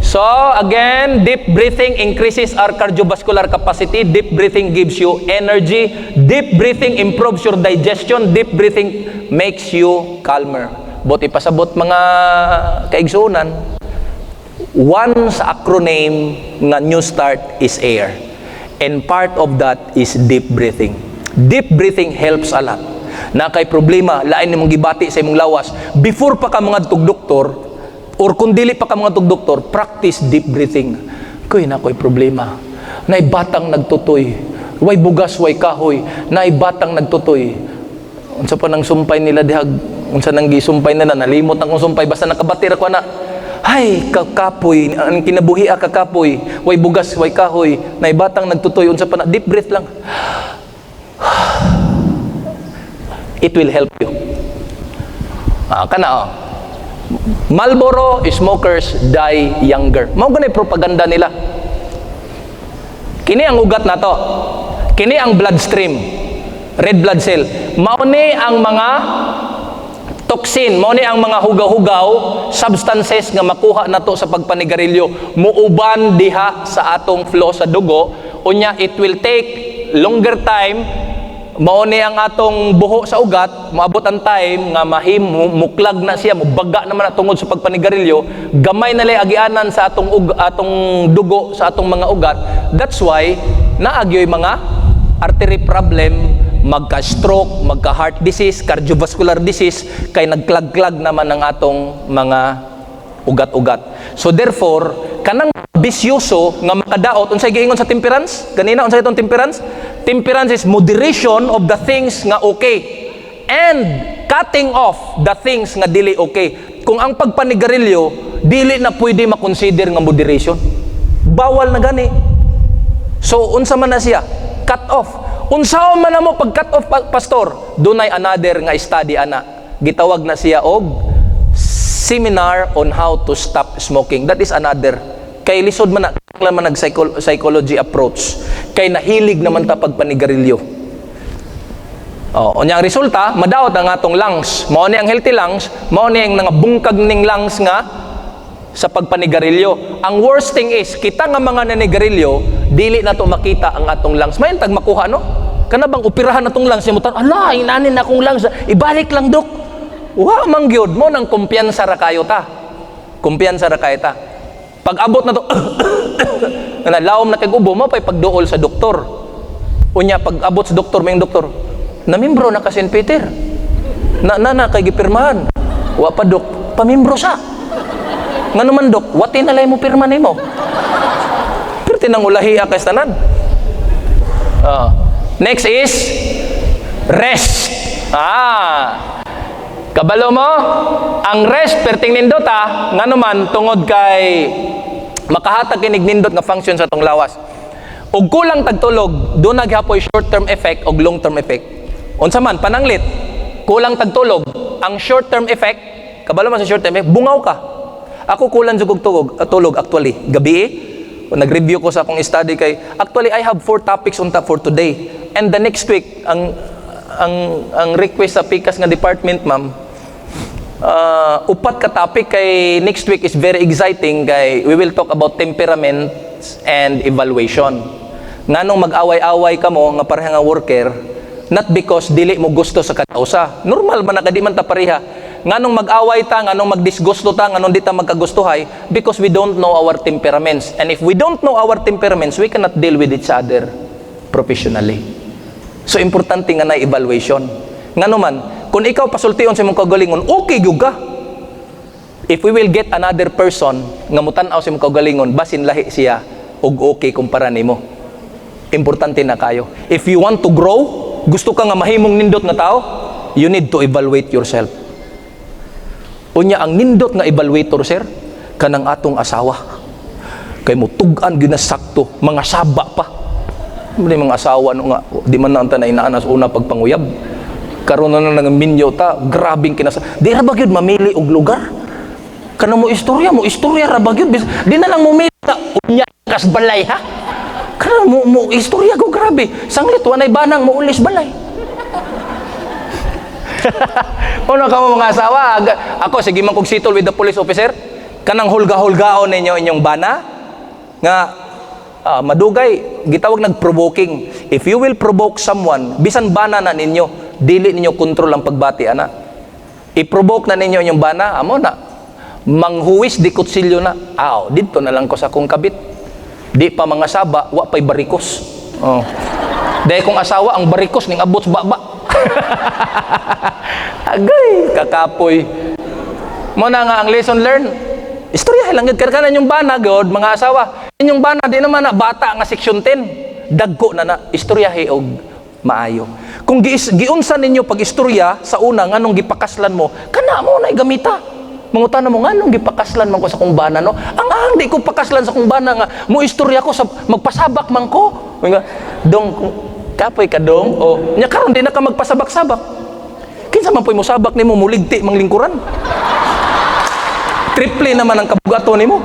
So again, deep breathing increases our cardiovascular capacity, deep breathing gives you energy, deep breathing improves your digestion, deep breathing makes you calmer. But ipasabot mga kaigsunan, one sa acronym nga New Start is AIR. And part of that is deep breathing. Deep breathing helps a lot. Na kay problema, lain nimong gibati sa imong lawas. Before pa ka mga doktor, or kung dili pa ka mga doktor, practice deep breathing. Kuy na ko'y problema. Naay batang nagtutoy. Way bugas, way kahoy. Naay batang nagtutoy. Unsa pa nang sumpay nila dihag, unsa nang gisumpay na nalimot ang sumpay basta nakabatir ko na. Hay, kakapoy, ang kinabuhi kakapoy, way bugas, way kahoy, nay batang nagtutoy unsa pa na, deep breath lang. It will help you. Kana Marlboro smokers die younger. Mao ganay propaganda nila. Kini ang ugat nato. Kini ang bloodstream, red blood cell. Mao ni ang mga toxin, mao ni ang mga hugaw-hugaw, substances nga makuha nato sa pagpanigarilyo, muuban diha sa atong flow sa dugo, unya it will take longer time, mao ni ang atong buho sa ugat, maabot ang time nga muklag na siya, mubaga naman na tungod sa pagpanigarilyo, gamay na lay agianan sa atong dugo, sa atong mga ugat. That's why naagyoy mga artery problem, magka-stroke, magka-heart disease, cardiovascular disease, kay nagklag-klag naman ang atong mga ugat-ugat. So therefore, kanang bisyoso nga makadaot, unsay giingon sa temperance? Kanina unsay itong temperance? Temperance is moderation of the things nga okay and cutting off the things nga dili okay. Kung ang pagpanigarilyo dili na pwede makonsider nga moderation, bawal na gani. So unsa man na siya? Cut off. Unsaon man na mo pag cut off, pastor? Dunay another nga study ana. Gitawag na siya og seminar on how to stop smoking. That is another. Kay lisod man na psychology approach. Kay nahilig naman ta pagpanigarilyo. Oh, unyang resulta, madaot ang atong lungs. Mao ni ang healthy lungs, mao ni ang nangabungkag ning lungs nga sa pagpanigarilyo. Ang worst thing is, kita nga mga nanigarilyo, dili na to makita ang atong lungs. May tag makuha, no? Kana bang operahan atong lungs, mutan, ala, inanin na akong lungs, ibalik lang, dok. Wa mangyod mo nang kumpiyansa ra kayo ta. Kumpiyansa ra kayo ta. Pag abot na to, nalawom na kay ubo mo, pa'y pagduol sa doktor. Unya, pag abot sa doktor, may doktor, namimbro na ka St. Peter. Na kay gipirmahan. Wa pa, dok, pamimbro sa. Nga naman, dok, wati nalay mo pirma nimo. Pero tinang ulahiya kay tanan. Next is rest. Kabalo mo, ang rest perting nindot nga naman tungod kay makahatag kinig nindot nga function sa tong lawas. Ug kulang tagtulog, doon naghapoy short-term effect o long-term effect. Unsa man, pananglit, kulang tagtulog, ang short-term effect, kabalo mo sa short-term effect, bungaw ka. Ako kulang jud og tulog actually, gabi nag-review ko sa akong study kay actually I have 4 topics on top for today. And the next week ang request sa PICAS nga department, ma'am, upat ka topic kay next week is very exciting kay we will talk about temperaments and evaluation. Nganong mag-away-away ka mo nga pareha nga worker, not because dili mo gusto sa katausa. Normal man na kadi man ta pareha. Nganong mag-away ta, nganong magdisgusto ta, nganong di ta magkagustuhay, because we don't know our temperaments. And if we don't know our temperaments, we cannot deal with each other professionally. So importante nga na evaluation. Ngano man, kung ikaw pasultion sa imong kagalingon, okay gyud ka. If we will get another person nga mutan-aw sa imong kagalingon, basin lahi siya og okay kumpara nimo. Importante na kayo. If you want to grow, gusto ka nga mahimong nindot nga tao, you need to evaluate yourself. Unya ang nindot nga evaluator, sir, kanang atong asawa. Kay mo tug-an gyud na sakto, mga saba pa. May mga asawa no nga di man na na inaanas una pagpanguyab. Karon na nang minyo ta, grabing kinasa. Di ra ba gyud mamili og lugar? Kana mo istorya ra ba gyud? Di na lang mo mili ta unya kas balay ha. Kana mo istorya go grabe. Sanglit wa nay banang mo ulis balay. Ano ka mo mga asawa? Ako, sige man kong sitol with the police officer. Kanang hulga-hulgaon ninyo inyong bana. Nga, madugay, gitawag nag-provoking. If you will provoke someone, bisan bana na ninyo, dili ninyo kontrol ang pagbati, ana. I-provoke na ninyo inyong bana, amo na. Manghuwis di kutsilyo na. Dito na lang ko sa kong kabit. Di pa mga saba, wa pa'y barikos. Dahil kung asawa, ang barikos ning abot sa baba. Agay, kakapoy. Mo na nga ang lesson learned. Istorya lang gid kana yung bana god mga asawa. Inyong bana di naman na bata nga section 10. Dagko na istoryahe og maayo. Kung giunsa ninyo pag istorya sa una nganong gipakaslan mo, kana mo na gamita. Mangutan mo nganong gipakaslan man ko sa kong bana no? Ang di ko pakaslan sa kong bana nga mo istorya ko sa magpasabak man ko. Dong kapoy ka dong, nya karon di na ka magpasabak-sabak. Kinsa man poy mo sabak nimo muligti mang lingkuran. Triple naman ang kabugato nimo.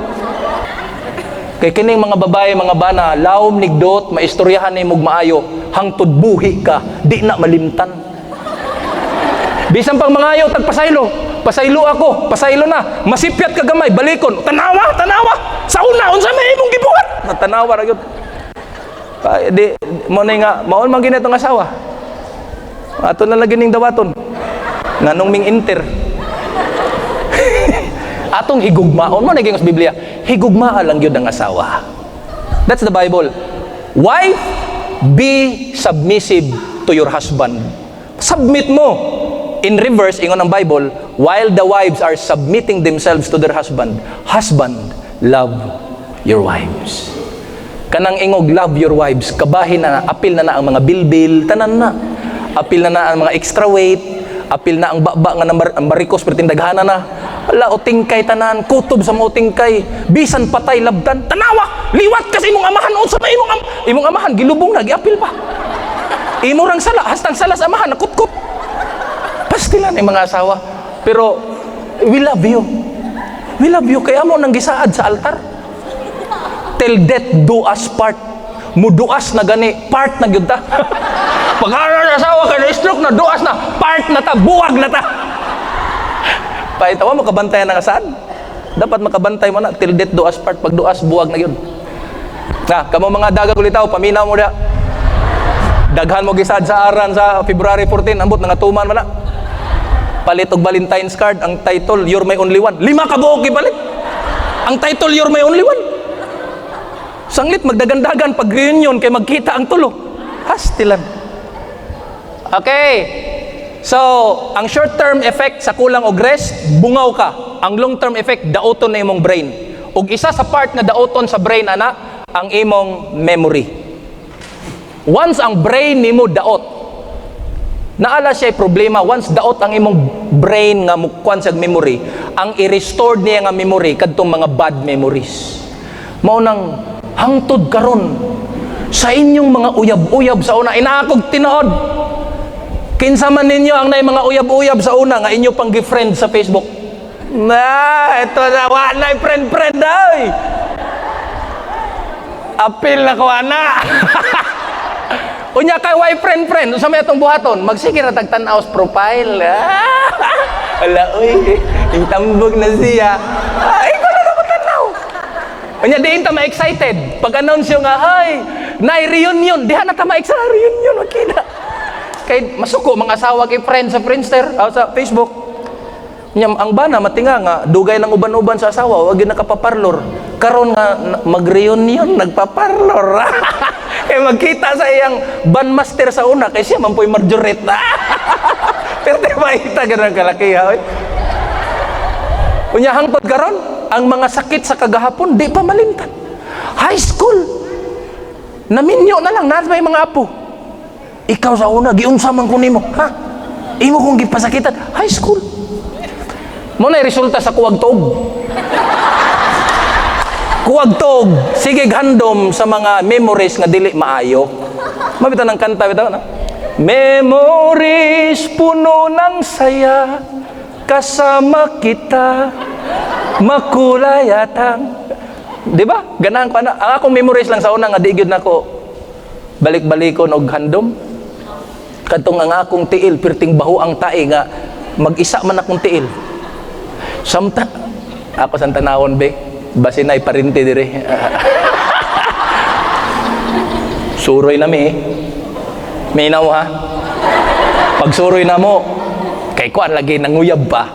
Kay kining mga babae, mga bana, lawom nigdot, maistoryahan nimo maayo, hangtod buhi ka, di na malimtan. Bisan pang mangayo tagpasaylo, pasaylo ako, pasaylo na, masipyat ka gamay, balikon, tanawa, sa una unsa may imong gibuhat? Natanawa ra gyud. Di mo na nga maon man gini itong asawa. Ato na lagi ning dawaton. Nganong ming inter. Atong higugmaon mo naging sa Biblia. Higugmaa lang yun ang asawa. That's the Bible. Wife, be submissive to your husband. Submit mo. In reverse, ingon ang Bible, while the wives are submitting themselves to their husband, husband, love your wives. Kanang ingog, love your wives. Kabahin na, apil na ang mga bilbil, tanan na. Apil na ang mga extra weight, apil na ang baba nga ang marikos pertindaghana na. Wala, o tingkay tanan, kutob sa mo tingkay, bisan patay labdan, tanawa, liwat kasi imong amahan, o sa imong amahan, gilubong na, giapil pa. Imurang sala, hastang salas amahan, nakutkot. Pastilan ang mga asawa. Pero, we love you. We love you, kaya mo nang gisaad sa altar. Till death do us part. Muduas na gani, part na gyud ta. Pag-aral asawa ka na stroke na duas na, part na ta, buwag na ta. Paitawa, makabantayan na kasaan. Dapat makabantay mo na, till death do us part. Pag duas, buwag na yun. Kamo mga dagang ulitaw, paminaw mo na. Daghan mo gisad sa aran sa February 14, ambot nga tuman mo na. Palit og Valentine's card, ang title, You're My Only One. 5 ka buok ipalit. Ang title, You're My Only One. Sanglit, magdagandagan pag reunion, kay magkita ang tulo. Hastilan. Okay. So, ang short-term effect sa kulang og rest, bungaw ka. Ang long-term effect, daoton na imong brain. Ug isa sa part na daoton sa brain, ana, ang imong memory. Once ang brain nimo daot, naala siya problema, once daot ang imong brain nga mukwan sa memory, ang i-restore niya nga memory kadtong mga bad memories. Mao nang hangtod karon sa inyong mga uyab-uyab sa una, inaakog tinuod. Kinsa man ninyo ang nay mga uyab-uyab sa una nga inyo pang gi-friend sa Facebook. Ito na, wala friend-friend ay. Apil na ko, ana. Unya kay why friend-friend, sa may atong buhaton, magsige ra tag tan-aw sa profile. Ala, uy, intambog na siya. Ikaw na ako tanaw. Unya, diin ta ma-excited. Pag-announce yung nga, ay, na-reunion. Diha na ta ma-excited, reunion, okay na. Kay masuko mga asawa kay friend sa Friendster sa Facebook. Nyam ang bana matinga nga dugay ng uban-uban sa asawa wag gyud nakapaparlor. Karon nga mag-reunion nagpaparlor. Kay magkita sa iyang bandmaster sa una kay siya man po'y marjoret. Pero di ba ita ganun kalaki ha? Unya hangtod karon ang mga sakit sa kagahapon di pa malimtan. High school. Naminyo na lang nasa may mga apo. Ikaw sa una, giunsa man ko nimo, ha? Imo kong gipasakitan, high school. Mo na resulta sa kuwagtog. Kuwagtog, sige handom sa mga memories nga dili maayo. Mabitaw ng kanta, bitaw na. Memories puno ng saya, kasama kita, makulay atang. Di ba? Ganahan ko na. Ang akong memories lang sa una nga di gyud nako balik-balikon og handom. Kadtong ang akong tiil pirting baho ang tae nga mag-isa man akong tiil. Samta ako sa tanawon be basi nay parinti dire. Suroy na mi. Minaw ha. Pag suroy na mo kay kuan lagi nanguyab pa.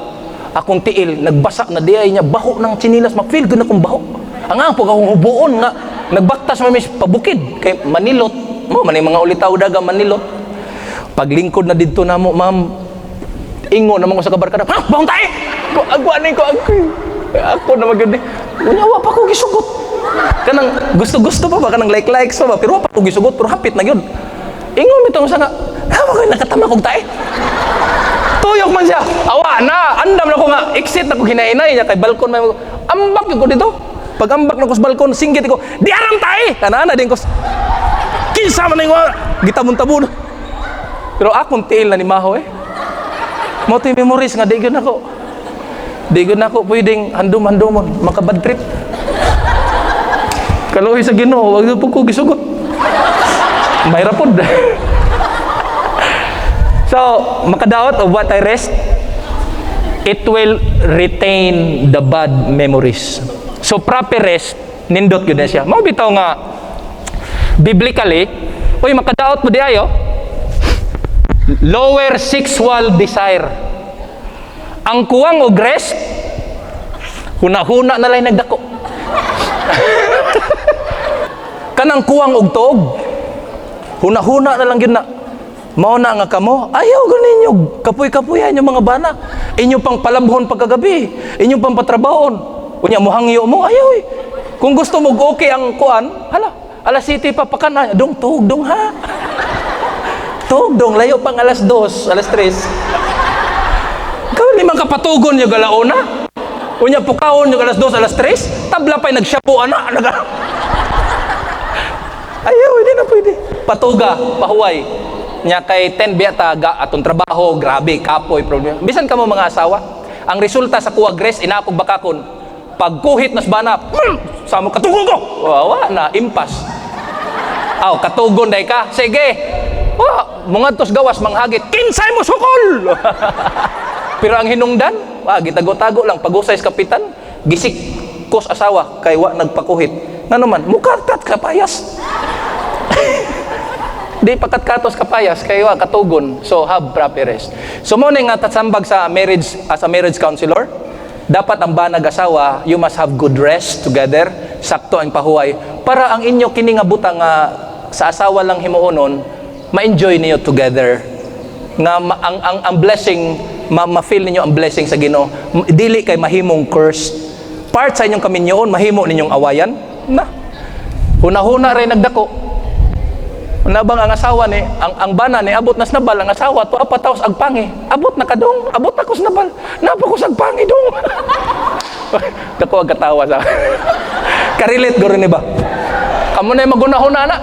Akong tiil nagbasa na diay niya baho ng chinilas ma-feel gud akong baho. Ang ako akong hubuon nga nagbaktas mamis pabukid kay manilot. Mo man mga ulitaw daga manilot. Paglingkod na dito na mo, ma'am, ingo naman ko sa kabarkada, ha? Bahong tayo! Agwanin ko, ako na maganda. Unyawa pa ko gisugot. Kanang gusto-gusto pa ba? Kanang like-likes pa ba? Pero pa ko gisugot, pero hapit na yun. Ingo mitong sa nga, wag nakatama kong tayo. Tuyok man siya. Awa na, andam na ko nga, exit na ko hinainay niya kay balkon. Ambak yun ko dito. Pag ambak na ko sa balkon, singgit ko, di aram tayo! Kanana din ko, kinsa man na yung gitabon-tabon. Pero akong tiil na ni Maho mo ito yung memories nga, di gud nako pwedeng handom-handomon, makabad trip. Kaluhi sa Ginoo, wag po ko gisugot. Mahirap po. So, makadaot of what I rest, it will retain the bad memories. So, proper rest, nindot yun na siya. Mabitaw nga, Biblically, uy, makadaot mo di ayo. Lower sexual desire. Ang kuwang og rest, huna-huna na lang nagdako. Kanang kuwang og tuog, huna-huna na lang yun na. Mao na nga kamo, ayaw ganin nyo, kapoy-kapoyan yung mga bana. Inyo pang palabhon pagkagabi, inyo pang patrabahon. Kunya mo hangyo mo, ayaw eh. Kung gusto mo okay ang kuan, hala, alas 7 pa pakana, dong tuog dong ha. Tuog dong, layo pang alas 2, alas 3. Kawin limang kapatugon yung galaona. Kunya pukaon yung alas 2, alas 3, tabla pa'y nagsyapo ana. Ayaw, hindi na pwede. Patuga, pahuway. Nya kay 10 biata atong trabaho, grabe, kapoy, problem. Bisan ka mo mga asawa, ang resulta sa kuwag rest, inaapog bakakon. Pagkuhit nas bana, sa mo katugon ko. Wawa na, impas. Aw, katugon day ka. Sige. Mga tos gawas, manghagit. Kinsay mo sukol! Pero ang hinungdan, gitago-tago lang. Pag-usay sa kapitan, gisik kos asawa, kay wa nagpakuhit. Nga naman, mukartat kapayas. Di pakatkatos kapayas kayo katugon, so have proper rest. So mo nga tatsambag sa marriage as a marriage counselor, dapat ang banag asawa, you must have good rest together, sakto ang pahuway para ang inyo kini nga butang sa asawa lang himuonon, ma-enjoy niyo together. Nga ang blessing ma-feel ninyo ang blessing sa Ginoo. Dili kay mahimong curse. Part sa inyong kaminyoon mahimo ninyong awayan. Na. Huna-huna ray nagdako. Nabang ang asawa ni, ang bana ni, abot na snabal, ang asawa, to apataos agpangi. Abot na kadong, abot na ko snabal. Napa ko sagpangi dong. Dako ang katawa sa. Karilit guro ni ba? Kamu na yung magunahuna na.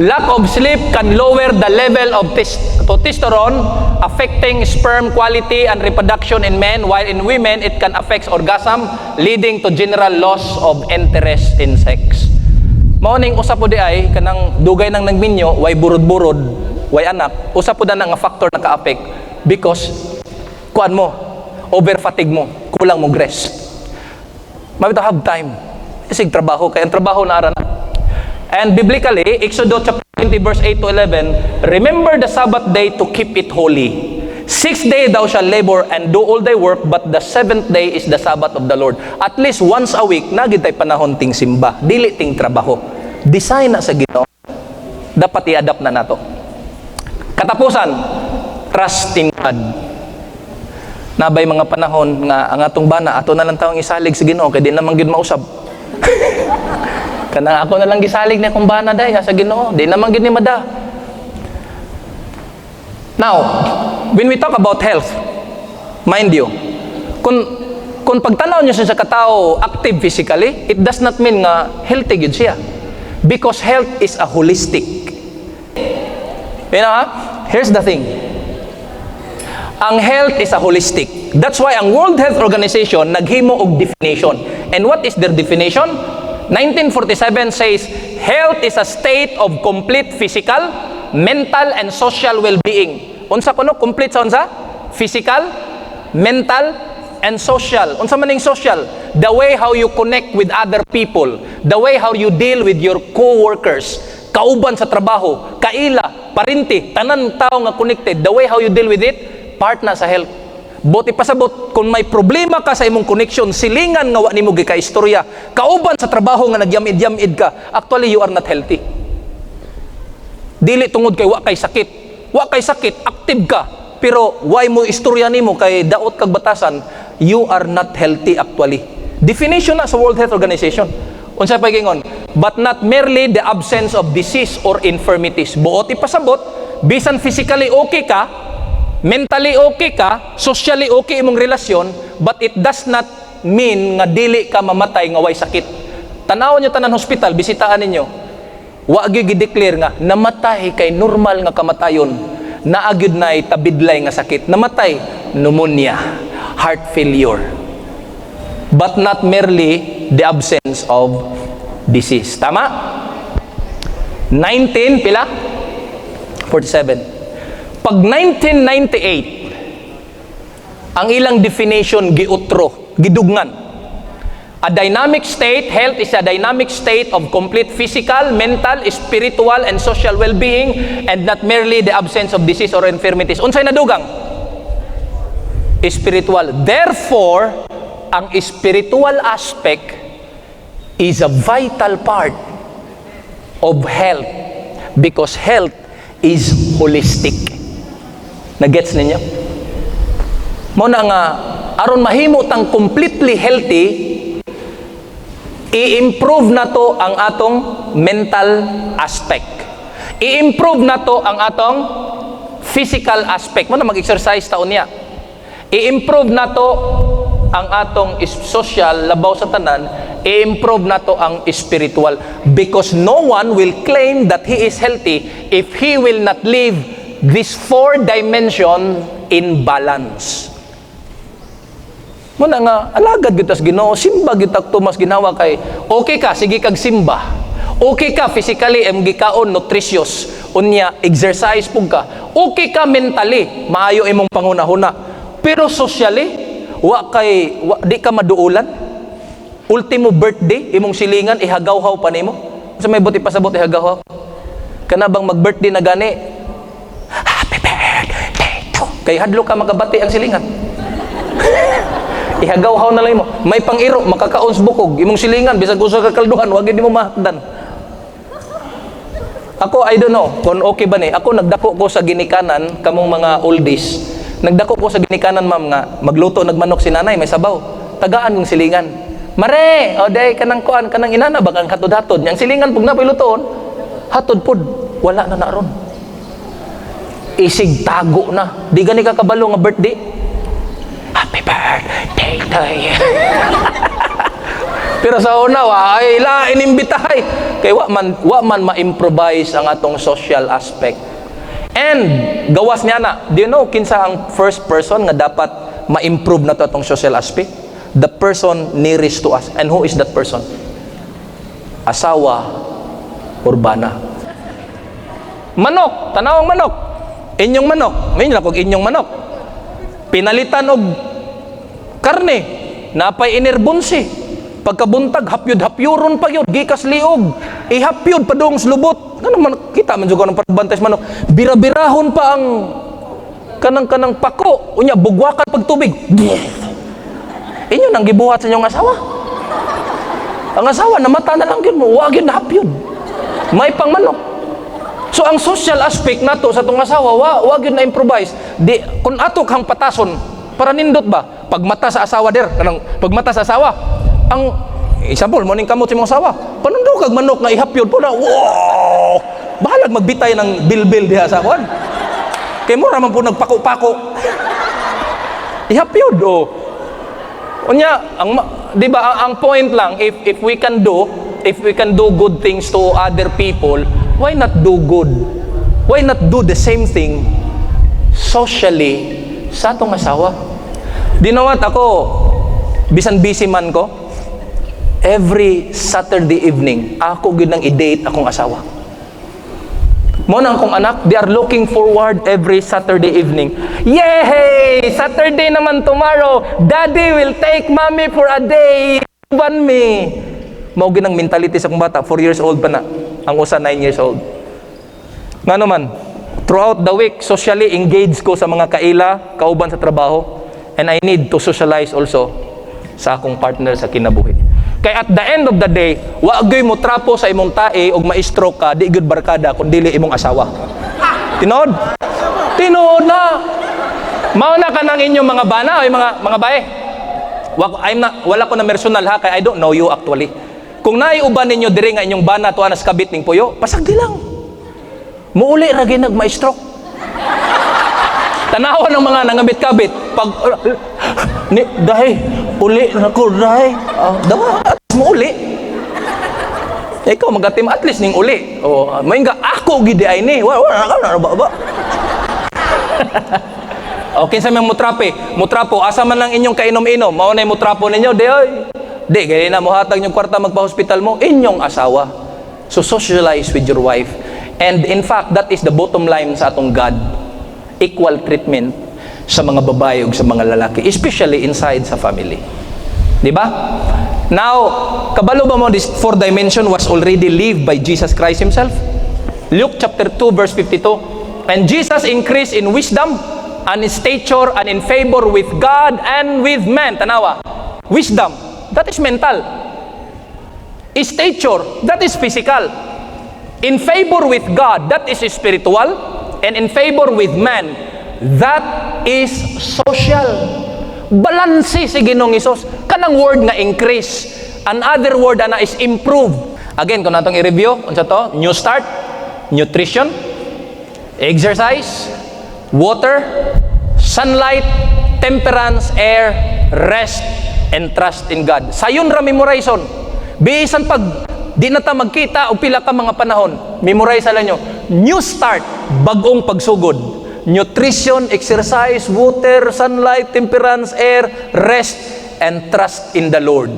Lack of sleep can lower the level of testosterone, affecting sperm quality and reproduction in men, while in women, it can affect orgasm, leading to general loss of interest in sex. Mauning usap po di ay kanang dugay nang nagminyo, way burod-burod, way anak, usap po da nga factor na ka-affect because kuan mo, over fatigue mo, kulang mo rest. Mabito have time. Isig trabaho kay ang trabaho na ara na. And biblically, Exodus chapter 20 verse 8 to 11, remember the Sabbath day to keep it holy. 6 days thou shalt labor and do all thy work, but the 7th day is the Sabbath of the Lord. At least once a week, nagid tay panahon ting simba, dili ting trabaho. Design na sa Ginoo. Dapat i-adapt na nato. Katapusan, trust in God. Nabay mga panahon nga ang atong bana, ato na lang taong isalig sa Ginoo, kay di naman gid mausab. Kanang ako na lang gisalig na kung bana day sa Ginoo, di naman gid ni mada. Now, when we talk about health, mind you, kung pagtanaw nyo siya sa katao active physically, it does not mean nga healthy gid siya. Because health is a holistic. You know, here's the thing. Ang health is a holistic. That's why ang World Health Organization naghimo og definition. And what is their definition? 1947 says, health is a state of complete physical, mental, and social well-being. Unsa kuno? Complete sa unsa? Physical, mental, and social. Unsa maning social? The way how you connect with other people, the way how you deal with your co-workers, kauban sa trabaho, kaila, parinti, tanan tao nga connected, the way how you deal with it, part na sa health. Buti pasabot, kung may problema ka sa imong connection, silingan nga wa nimo gikaistorya, kauban sa trabaho nga nagyamid-yamid ka, actually you are not healthy. Dili tungod kay wa kay sakit. Wa kay sakit, active ka. Pero why mo istorya nimo kay daot kag batasan, you are not healthy actually. Definition na sa World Health Organization. Unsa pa gingon? But not merely the absence of disease or infirmities. Buot ipasabot, bisan physically okay ka, mentally okay ka, socially okay imong relasyon, but it does not mean nga dili ka mamatay nga way sakit. Tanawon niyo tanan hospital, bisitaan ninyo. Wa gyud gi-declare nga namatay kay normal nga kamatayon. Naagyud nay tabidlay nga sakit. Namatay pneumonia, heart failure. But not merely the absence of disease. Tama? 19 pila? 47. Pag 1998, ang ilang definition giutro, gidugnan. A dynamic state, health is a dynamic state of complete physical, mental, spiritual, and social well-being, and not merely the absence of disease or infirmities. Unsay nadugang? Spiritual. Therefore, ang spiritual aspect is a vital part of health because health is holistic. Nagets ninyo? Muna nga, aron mahimo tang completely healthy, i-improve na to ang atong mental aspect. I-improve na to ang atong physical aspect. Muna mag-exercise taon niya. I-improve na to ang atong social, labaw sa tanan, i-improve na to ang spiritual. Because no one will claim that he is healthy if he will not live this 4 dimension in balance. Muna nga, alagad gitas Ginoo, simba gitak tumas ginawa kay, okay ka, sige kag simba. Okay ka physically, gikaon, nutritious. Unya, exercise pug ka. Okay ka mentally, maayo imong pangunahuna. Pero socially, di ka maduulan. Ultimo birthday, imong silingan, ihagaw-haw pa nimo. Sa may buti pasabot, ihagaw-haw. Kanabang mag-birthday na gani, happy birthday to. Kay hadlo ka magabati ang silingan. Ihagaw-haw na lang mo. May pang-iro, makakaons bukog. Imong silingan, bisag usa ka kalduhan, wag di mo mahakdan. Ako, I don't know, kung okay ba ni. Ako, nagdako ko sa ginikanan, kamong mga oldies. Nagdako ko sa ginikanan, ma'am, nga, magluto, nagmanok si nanay, may sabaw. Tagaan yung silingan. Mare, o day, kanang kuan, kanang inana, bagang hatod-hatod. Yang silingan, pag napay lutoon, hatod pod, wala na naron. Isig tago na. Di gani ka kabalo nga birthday. Happy birthday to you. Pero sa una, ay inimbitahay. Kaya wa man ma-improvise ang atong social aspect. And, gawas niya na. Do you know, kinsa ang first person nga dapat ma-improve na to atong social aspect? The person nearest to us. And who is that person? Asawa, urbana. Manok, tanawang manok. Inyong manok. May kog inyong manok. Pinalitan og karne, napay inerbonsi. Pagkabuntag, hapyod-hapyuron pa yun, gikas liog, ihapyod pa doong slubot. Ano man, kita man juga ng pagbantay sa manok. Bira-birahon pa ang kanang pako. Unya, bugwakan pagtubig. Inyo nang gibuhat sa inyong asawa. Ang asawa, namata na lang yun mo, wag yun na hapyod. May pang manok. So, ang social aspect nato sa itong asawa, wag yun na improvise. Di, kung ato kang patason, para nindot ba? Pagmata sa asawa pagmata sa asawa, ang example, morning kamot sa mong asawa, panundo kag manok nga ihapyod po na, wow! Bahalag magbitay ng bilbil diha sa kwan. Kay mo raman po nagpako-pako. Ihapyod, oh. Unya, di ba, ang point lang, if we can do good things to other people, why not do good? Why not do the same thing socially sa atong asawa? Di na what, ako, bisan busy man ko, every Saturday evening, ako gud nang i-date akong asawa. Mo nang akong anak, they are looking forward every Saturday evening. Yay! Saturday naman tomorrow. Daddy will take mommy for a day. Ban me. Mao ginang mentality sa akong bata, 4 years old pa na. Ang usa 9 years old. Ngano man, throughout the week, socially engaged ko sa mga kaila, kauban sa trabaho. And I need to socialize also sa akong partner sa kinabuhi. Kaya at the end of the day, wa gyud mo trapo sa imong tae og ma-stroke ka, di gyud barkada kun dili imong asawa. Tinod? Tinod na. Mao na kanang inyong mga bana o mga bae. Wala ko na personal ha, kaya I don't know you actually. Kung naiuban ninyo diri nga inyong bana tuwa nas kabit ning puyo, pasagdi lang. Muuli ra gyud nagma-stroke. Tanawan ng mga nangabit-kabit pag dahi uli na ko dahi dawa at mo uli ikaw magatim at least ning uli may nga ako gidi ay ni wala na ba okay sa mga mutrapo asa man lang inyong kainom-inom mao na mutrapo ninyo di gani na mo hatag yung kwarta magpa-hospital mo inyong asawa so socialize with your wife and in fact that is the bottom line sa atong God equal treatment sa mga babae ug sa mga lalaki, especially inside sa family. Di ba? Now, kabalo ba mo this fourth dimension was already lived by Jesus Christ Himself? Luke chapter 2 verse 52. And Jesus increased in wisdom and in stature and in favor with God and with men. Tanawa. Wisdom, that is mental. Stature, that is physical. In favor with God, that is spiritual. And in favor with man, that is social. Balanse si Ginoong Hesus. Kanang word nga increase. Another word na is improve. Again, kung natong i-review, unsa to? New start, nutrition, exercise, water, sunlight, temperance, air, rest, and trust in God. Sayon ra memorization. Bisan pag di na ta magkita o pila ka mga panahon, memorize ala nyo. New start, bagong pagsugod. Nutrition, exercise, water, sunlight, temperance, air, rest, and trust in the Lord.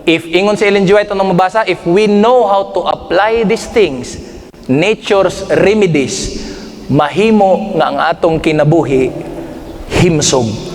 If ingon si Ellen G. White nang mabasa, if we know how to apply these things, nature's remedies, mahimo nga ang atong kinabuhi himsog.